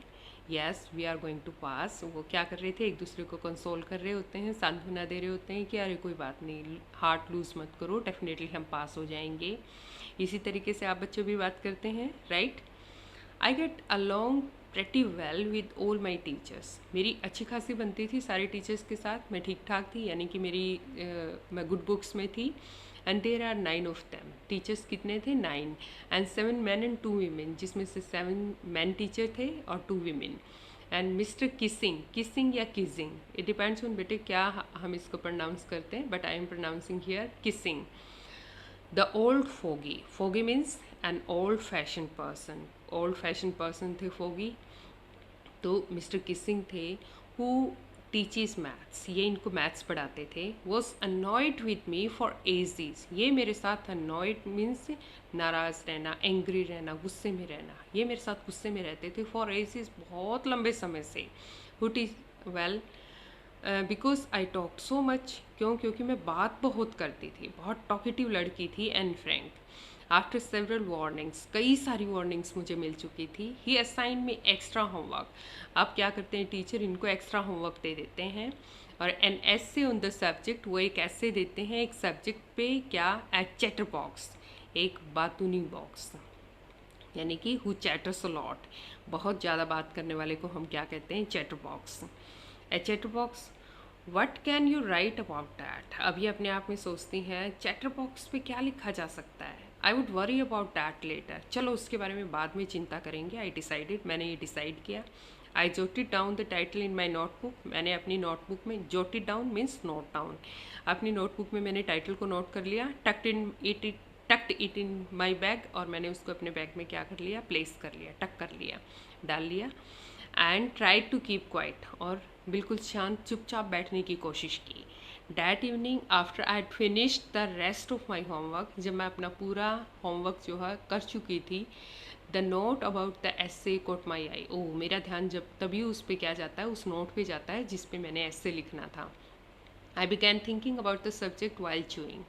[SPEAKER 1] yes, we are going to pass. वो क्या कर रहे थे, एक दूसरे को कंसोल कर रहे होते हैं, सांत्वना दे रहे होते हैं कि अरे कोई बात नहीं, हार्ट लूज मत करो, डेफिनेटली हम पास हो जाएंगे। इसी तरीके से आप बच्चों भी बात करते हैं, right. I get along pretty well with all my teachers. मेरी अच्छी खासी बनती थी सारे टीचर्स के साथ, मैं ठीक ठाक थी, यानी कि मैं गुड बुक्स में थी। And there are 9 of them, teachers कितने थे 9, एंड 7 मैन एंड 2 वीमेन, जिसमें से 7 मैन टीचर थे और 2 वीमेन। एंड मिस्टर किसिंग या किजिंग, इट डिपेंड्स ऑन बेटे क्या हम इसको प्रोनाउंस करते हैं, but I am pronouncing here kissing. The old foggy means an old fashion person थे फोगी। तो मिस्टर किसिंग थे हु टीचेस मैथ्स, ये इनको मैथ्स पढ़ाते थे। Was annoyed with me for ages, ये मेरे साथ अनॉयड मीन्स नाराज़ रहना, एंग्री रहना, गुस्से में रहना, ये मेरे साथ गुस्से में रहते थे फॉर एजेस, बहुत लंबे समय से। Who teach well because I talk so much, क्योंकि मैं बात बहुत करती थी, बहुत टॉकेटिव लड़की थी and Frank. After several warnings, कई सारी वार्निंग्स मुझे मिल चुकी थी। ही असाइन में एक्स्ट्रा होमवर्क, अब क्या करते हैं टीचर, इनको एक्स्ट्रा होमवर्क दे देते हैं। और an essay on the subject, वो एक ऐसे देते हैं एक सब्जेक्ट पे, क्या, एट चैटर बॉक्स, एक बातूनी बॉक्स, यानी कि हु चैटर्स अ लॉट, बहुत ज़्यादा बात करने वाले को हम क्या कहते हैं, chatter box. A chatter box, what can you right about that. अब ये अपने आप में सोचती हैं चैटर बॉक्स पे क्या लिखा जा सकता है। I would worry about that letter, चलो उसके बारे में बाद में चिंता करेंगे। आई डिसाइडेड, मैंने ये डिसाइड किया। I jotted down the title in my notebook, मैंने अपनी नोटबुक में, jotted down means note down, अपनी नोटबुक में मैंने टाइटल को नोट कर लिया। Tucked it in my bag, और मैंने उसको अपने बैग में क्या कर लिया, प्लेस कर लिया, टक कर लिया, डाल लिया। And try to keep quiet, और बिल्कुल शांत चुपचाप बैठने की कोशिश की। That evening after I had finished the rest of my homework, जब मैं अपना पूरा होमवर्क जो है कर चुकी थी, the note about the essay caught my eye, oh मेरा ध्यान जब तभी उस पर क्या जाता है, उस नोट पे जाता है जिस पे मैंने एसे लिखना था। I began thinking about the subject while chewing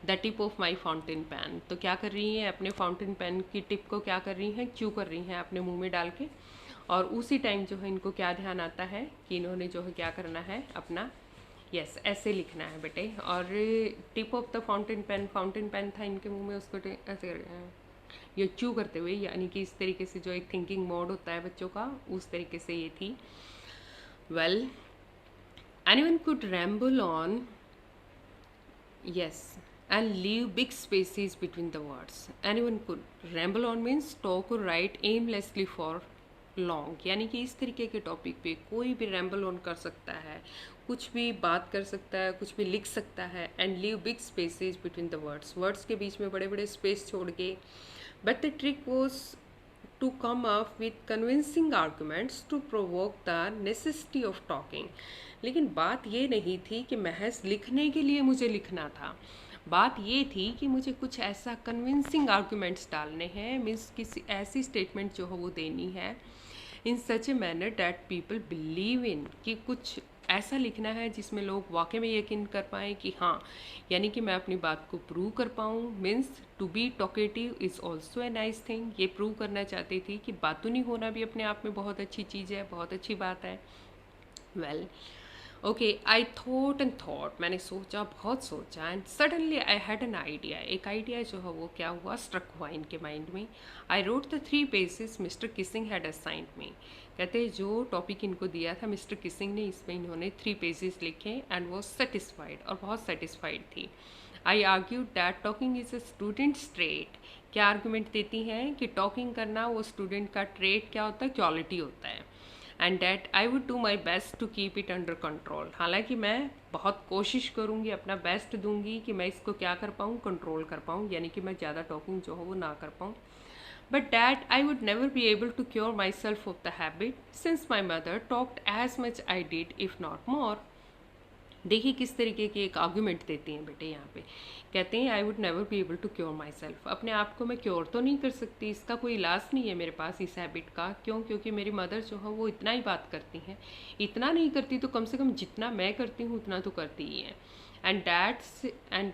[SPEAKER 1] the tip of my fountain pen. तो क्या कर रही हैं, अपने फाउंटेन पेन की टिप को क्या कर रही हैं, च्यू कर रही हैं अपने मुंह में डाल के। और उसी टाइम जो है इनको क्या ध्यान आता है कि इन्होंने जो है क्या करना है, अपना यस ऐसे लिखना है बेटे। और tip of the fountain pen था इनके मुंह में, उसको ऐसे ये च्यू करते हुए, यानी कि इस तरीके से जो एक थिंकिंग मोड होता है बच्चों का, उस तरीके से ये थी। Well anyone could ramble on, yes, and leave big spaces between the words. Anyone could ramble on means talk or write aimlessly for long, यानी कि इस तरीके के टॉपिक पे कोई भी रैम्बल ऑन कर सकता है, कुछ भी बात कर सकता है, कुछ भी लिख सकता है। And leave big spaces between the words के बीच में बड़े बड़े स्पेस छोड़ के। But the trick was to come up with convincing arguments to provoke the necessity of talking। लेकिन बात ये नहीं थी कि महज लिखने के लिए मुझे लिखना था, बात ये थी कि मुझे कुछ ऐसा कन्विंसिंग आर्गूमेंट्स डालने हैं, मीन्स किसी ऐसी स्टेटमेंट जो हो वो देनी है, in such a manner that people believe in, कि कुछ ऐसा लिखना है जिसमें लोग वाकई में यकीन कर पाएँ कि हाँ, यानी कि मैं अपनी बात को प्रूव कर पाऊँ। Means to be talkative is also a nice thing, ये प्रूव करना चाहती थी कि बातूनी होना भी अपने आप में बहुत अच्छी चीज़ है, बहुत अच्छी बात है। Well okay, I thought and thought, मैंने सोचा, बहुत सोचा। And suddenly I had an idea, एक आइडिया जो है वो क्या हुआ, स्ट्रक हुआ इनके माइंड में। I wrote the 3 pages Mr Keesing had assigned me. कहते हैं जो टॉपिक इनको दिया था मिस्टर किसिंग ने, इसमें इन्होंने 3 पेजेस लिखे एंड वॉज सेटिस्फाइड, और बहुत सेटिस्फाइड थी। I argue that talking is a students trait. क्या आर्गूमेंट देती हैं कि टॉकिंग करना वो स्टूडेंट का ट्रेट क्या होता है, क्वालिटी होता है। And that I would do my best to keep it under control. हालांकि मैं बहुत कोशिश करूँगी, अपना बेस्ट दूंगी कि मैं इसको क्या कर पाऊँ, कंट्रोल कर पाऊँ, यानी कि मैं ज़्यादा टॉकिंग जो हो वो ना कर पाऊँ। But that I would never be able to cure myself of the habit since my mother talked as much I did, if not more. देखिए किस तरीके की एक आर्गुमेंट देती हैं बेटे यहाँ पे। कहते हैं I would never be able to cure myself. अपने आप को मैं क्योर तो नहीं कर सकती, इसका कोई इलाज नहीं है मेरे पास इस हैबिट का। क्यों? क्योंकि मेरी मदर जो है वो इतना ही बात करती हैं। इतना नहीं करती तो कम से कम जितना मैं करती हूँ उतना तो करती ही है। And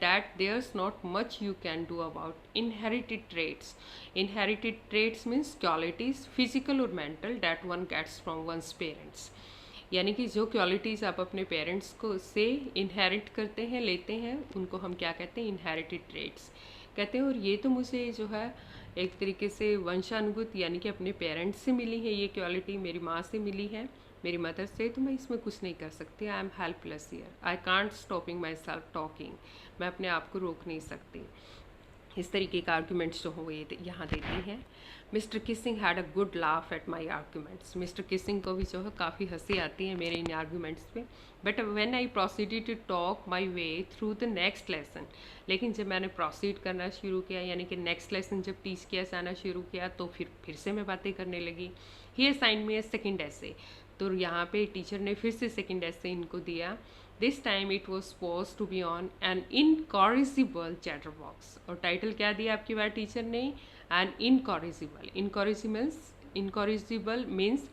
[SPEAKER 1] that there's not much you can do about inherited traits. Inherited traits means qualities, physical or mental, that one gets from one's parents. यानी कि जो क्वालिटीज़ आप अपने पेरेंट्स को से इनहेरिट करते हैं, लेते हैं, उनको हम क्या कहते हैं, इनहेरिटेड ट्रेट्स कहते हैं। और ये तो मुझे जो है एक तरीके से वंशानुगत यानी कि अपने पेरेंट्स से मिली है, ये क्वालिटी मेरी माँ से मिली है, मेरी मदर से। तो मैं इसमें कुछ नहीं कर सकती। I am helpless here, I can't stopping my self talking. मैं अपने आप को रोक नहीं सकती। इस तरीके का आर्ग्यूमेंट्स जो हो ये यहाँ देती हैं। Mister Keesing had a good laugh at my arguments. Mister Keesing को भी जो है काफ़ी हंसी आती है मेरे इन आर्ग्यूमेंट्स पे। But when I proceeded to talk my way through the next lesson, लेकिन जब मैंने प्रोसीड करना शुरू किया, यानी कि नेक्स्ट लेसन जब टीच किया जाना शुरू किया, तो फिर से मैं बातें करने लगी। ही असाइंड मी अ सेकेंड ऐसे। तो यहाँ पे टीचर ने फिर से सेकेंड ऐसे इनको दिया। This time it was suppose to be on an incorrigible chatterbox. और टाइटल क्या दिया आपकी बार टीचर ने, an incorrigible. Incorrigible means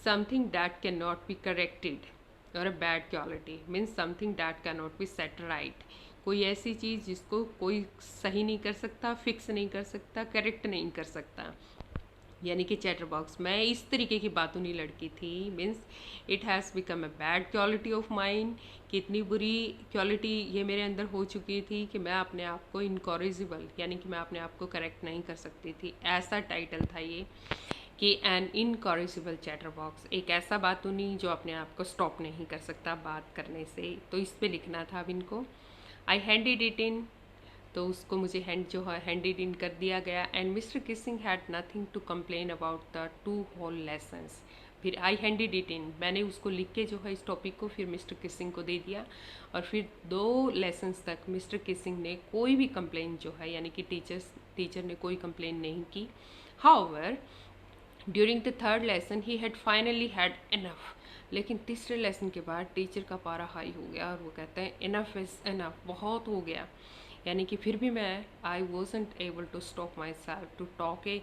[SPEAKER 1] something that can not be corrected और a bad quality means something that can not be set right. कोई ऐसी चीज़ जिसको कोई सही नहीं कर सकता, फिक्स नहीं कर सकता, करेक्ट नहीं कर सकता, यानी कि चैटर बॉक्स। मैं इस तरीके की बातूनी लड़की थी, means it has become a bad quality of mind. कितनी बुरी क्वालिटी ये मेरे अंदर हो चुकी थी कि मैं अपने आप को इनकॉरिजिबल यानी कि मैं अपने आप को करेक्ट नहीं कर सकती थी। ऐसा टाइटल था ये कि एन इनकॉरिजिबल चैटर बॉक्स, एक ऐसा बातूनी जो अपने आप को स्टॉप नहीं कर सकता बात करने से। तो इस पर लिखना था अब इनको। आई हैंडेड इट इन, तो उसको मुझे हैंडेड इन कर दिया गया। And mister Keesing had nothing to complain about the 2 whole lessons. फिर आई हैंडेड इट इन, मैंने उसको लिख के जो है इस टॉपिक को फिर मिस्टर किसिंग को दे दिया। और फिर 2 लेसन्स तक मिस्टर किसिंग ने कोई भी कंप्लेन जो है यानी कि टीचर ने कोई कंप्लेन नहीं की। However during the 3rd lesson he had finally had enough. लेकिन तीसरे लेसन के बाद टीचर का पारा हाई हो गया और वो कहते हैं इनफ इज़ इनफ, बहुत हो गया। यानी कि फिर भी मैं I wasn't able to stop myself to talk a.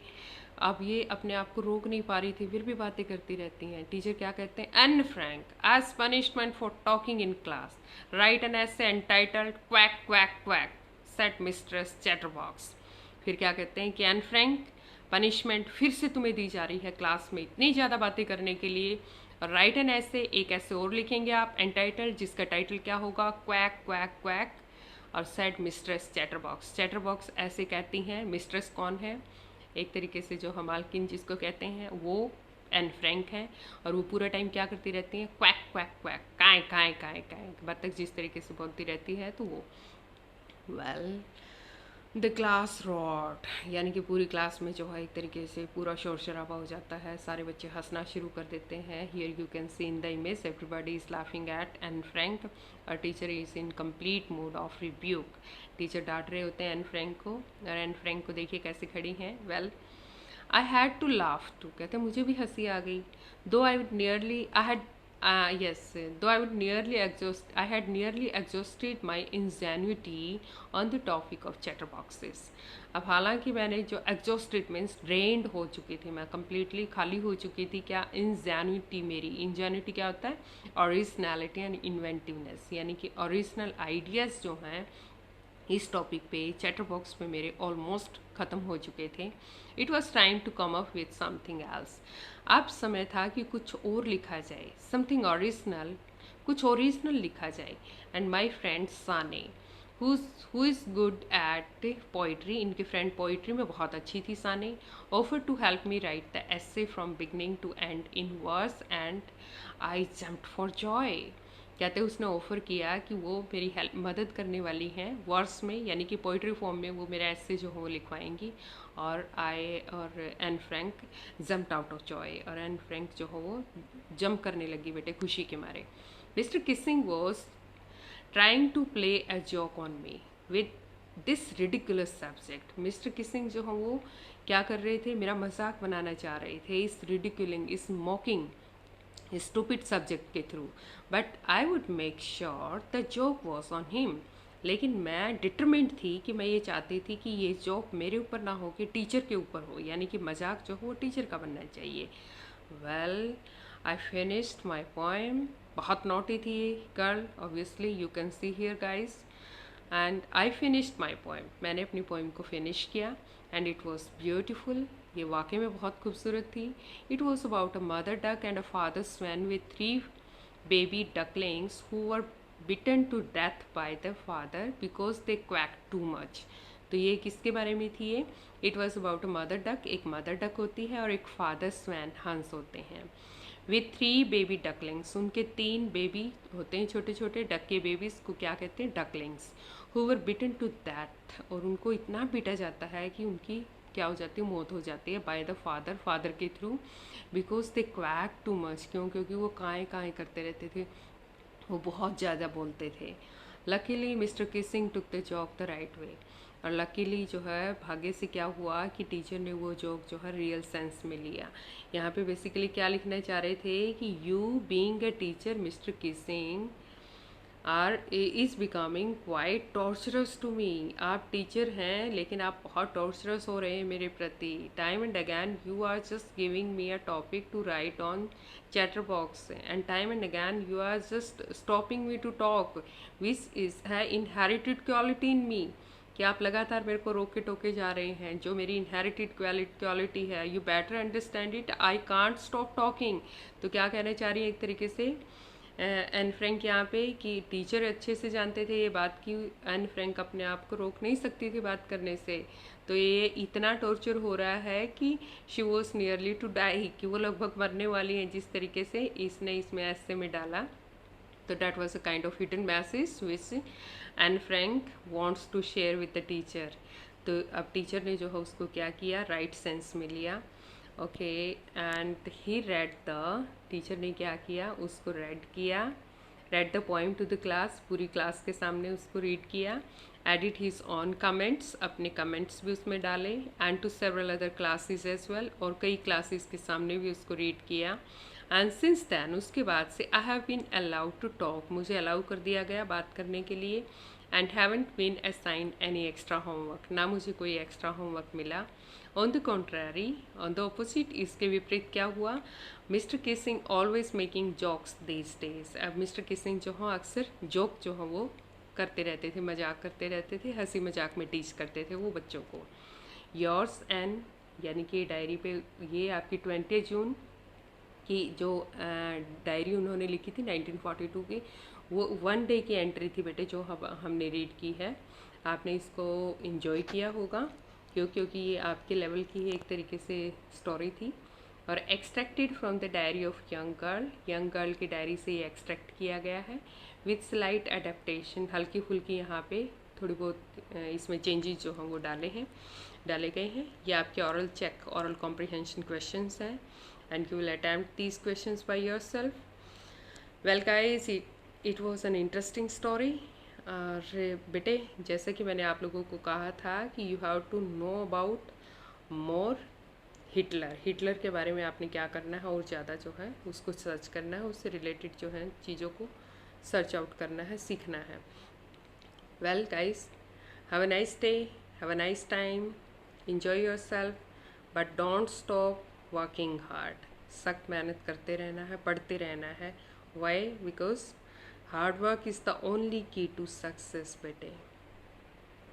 [SPEAKER 1] अब ये अपने आप को रोक नहीं पा रही थी, फिर भी बातें करती रहती हैं। टीचर क्या कहते हैं, Anne Frank as punishment for talking in class write an essay entitled quack quack quack said mistress chatterbox. फिर क्या कहते हैं कि एन फ्रैंक पनिशमेंट फिर से तुम्हें दी जा रही है क्लास में इतनी ज़्यादा बातें करने के लिए। राइट एन ऐसे, एक ऐसे और लिखेंगे आप एंटाइटल, जिसका टाइटल क्या होगा, क्वैक क्वैक क्वैक और सेड मिस्ट्रेस चैटरबॉक्स। चैटरबॉक्स ऐसे कहती हैं। मिस्ट्रेस कौन है, एक तरीके से जो हम मालकिन जिसको कहते हैं वो एन फ्रैंक है। और वो पूरा टाइम क्या करती रहती हैं, क्वैक क्वैक क्वैक, काय काय काय काय, बतख जिस तरीके से बोलती रहती है तो वो। वेल द क्लास रॉट, यानी कि पूरी क्लास में जो है एक तरीके से पूरा शोर शराबा हो जाता है, सारे बच्चे हंसना शुरू कर देते हैं। Here you can see in the image everybody is laughing at Anne Frank और teacher is in complete mood of rebuke. Teacher डांट रहे होते हैं एन फ्रैंक को, और एन फ्रैंक को देखिए कैसे खड़ी हैं। Well I had to laugh too, कहते हैं मुझे भी हंसी आ गई। Though I would nearly I had yes, though I had nearly exhausted my ingenuity on the topic of chatterboxes. अब हालांकि मैंने जो exhausted means drained हो चुकी थी, मैं completely खाली हो चुकी थी। क्या, ingenuity मेरी, ingenuity क्या होता है, originality and inventiveness, यानी कि original ideas जो हैं इस टॉपिक पे चैटर बॉक्स पे मेरे ऑलमोस्ट ख़त्म हो चुके थे। It was time to come up with something else. अब समय था कि कुछ और लिखा जाए, समथिंग ओरिजिनल, कुछ ओरिजिनल लिखा जाए। And my friend Sanne who is good at poetry, इनकी फ्रेंड पोइट्री में बहुत अच्छी थी Sanne, offer to help me write the essay from beginning to end in verse, and I jumped for joy. कहते हैं उसने ऑफ़र किया कि वो मेरी हेल्प मदद करने वाली हैं वर्स में, यानी कि पोइट्री फॉर्म में वो मेरा ऐसे जो हो लिखवाएंगी। और Anne Frank jumped out of Joy, और एन फ्रैंक जो हो वो जंप करने लगी बेटे खुशी के मारे। Mister Keesing was trying to play a joke on me with this ridiculous subject. Mister Keesing जो हो वो क्या कर रहे थे, मेरा मजाक बनाना चाह रहे थे इस रिडिकुलिंग, इस मॉकिंग स्टूपिड सब्जेक्ट के through, but I would make sure the joke was on him. लेकिन मैं डिटरमिंड थी कि मैं ये चाहती थी कि ये जोक मेरे ऊपर ना हो कि टीचर के ऊपर हो, यानी कि मजाक जो हो वो टीचर का बनना चाहिए। Well I finished my poem. बहुत नोटी थी girl, obviously you can see here guys. And I finished my poem, मैंने अपनी पोएम को फिनिश किया। एंड इट वॉज ब्यूटिफुल, ये वाकई में बहुत खूबसूरत थी। It was about a mother duck and a father swan with 3 baby ducklings who were bitten to death by the father because they quacked too much। तो ये किसके बारे में थी ये? It was about a mother duck, एक mother duck होती है और एक फादर स्वैन हंस होते हैं। विथ 3 बेबी डकलिंग्स, उनके 3 बेबी होते हैं छोटे छोटे डक के बेबीज को क्या कहते हैं, ducklings. Who were bitten to that, और उनको इतना पीटा जाता है कि उनकी क्या हो जाती है, मौत हो जाती है बाय द फादर, फादर के through. Because they quack too much, क्योंकि वो काएँ काएँ करते रहते थे, वो बहुत ज़्यादा बोलते थे। Luckily mister Keesing took the joke the right way, और लकीली जो है भाग्य से क्या हुआ कि टीचर ने वो जोक जो है रियल सेंस में लिया। यहाँ पे बेसिकली क्या लिखना चाह रहे थे कि you being a teacher mister Keesing are is becoming quite torturous to me. आप टीचर हैं लेकिन आप बहुत टॉर्चरस हो रहे हैं मेरे प्रति। Time and again you are just giving me a topic to write on chatterbox, and time and again you are just stopping me to talk which is है इनहेरिटेड क्वालिटी इन मी। कि आप लगातार मेरे को रोके टोके जा रहे हैं, जो मेरी इनहेरिटेड क्वालिटी है। You better understand it, I can't stop talking. तो क्या कहना चाह रही है एक तरीके से एन फ्रैंक यहाँ पे कि टीचर अच्छे से जानते थे ये बात कि एन फ्रैंक अपने आप को रोक नहीं सकती थी बात करने से। तो ये इतना टॉर्चर हो रहा है कि she was nearly to die, कि वो लगभग मरने वाली हैं, जिस तरीके से इसने इसमें ऐसे में डाला। तो that was a kind of hidden message which Anne Frank wants to share with the teacher. तो अब टीचर ने जो है उसको क्या किया, राइट सेंस में लिया। Okay, and he read the, teacher ने क्या किया, उसको read the poem to the class, पूरी क्लास के सामने उसको रीड किया। एडिट हिज ऑन कमेंट्स, अपने कमेंट्स भी उसमें डाले। And to several other classes as well, और कई क्लासेस के सामने भी उसको रीड किया। एंड सिंस दैन, उसके बाद से I have been allowed to talk, मुझे अलाउ कर दिया गया बात करने के लिए। And haven't been assigned any extra homework, ना मुझे कोई एक्स्ट्रा होमवर्क मिला। On the contrary, on the opposite, इसके विपरीत क्या हुआ, mister Keesing always making jokes these days. अब मिस्टर किसिंग जो हो अक्सर जोक जो हो वो करते रहते थे, मजाक करते रहते थे, हंसी मजाक में टीच करते थे वो बच्चों को। योर्स एंड, यानी कि डायरी पे ये आपकी 20 जून की जो डायरी उन्होंने लिखी थी 1942 की, वो 1 डे की एंट्री थी बेटे, जो हमने रीड की है। आपने इसको इन्जॉय किया होगा क्योंकि ये आपके लेवल की एक तरीके से स्टोरी थी। और extracted from the diary of young girl की डायरी से ये एक्सट्रैक्ट किया गया है विथ स्लाइट अडेप्टेशन, हल्की फुल्की यहाँ पे थोड़ी बहुत इसमें चेंजेस जो हैं वो डाले गए हैं। ये आपके oral check, oral comprehension questions हैं, and you will attempt these questions by yourself. Well guys, it was an interesting story। और बेटे जैसे कि मैंने आप लोगों को कहा था कि you have to know about more Hitler के बारे में आपने क्या करना है, और ज़्यादा जो है उसको सर्च करना है, उससे रिलेटेड जो है चीज़ों को सर्च आउट करना है, सीखना है। Well guys, have a nice day, have a nice time, enjoy yourself, but don't stop working hard. सख्त मेहनत करते रहना है, पढ़ते रहना है। Why? Because hard work is the only key to success बेटे।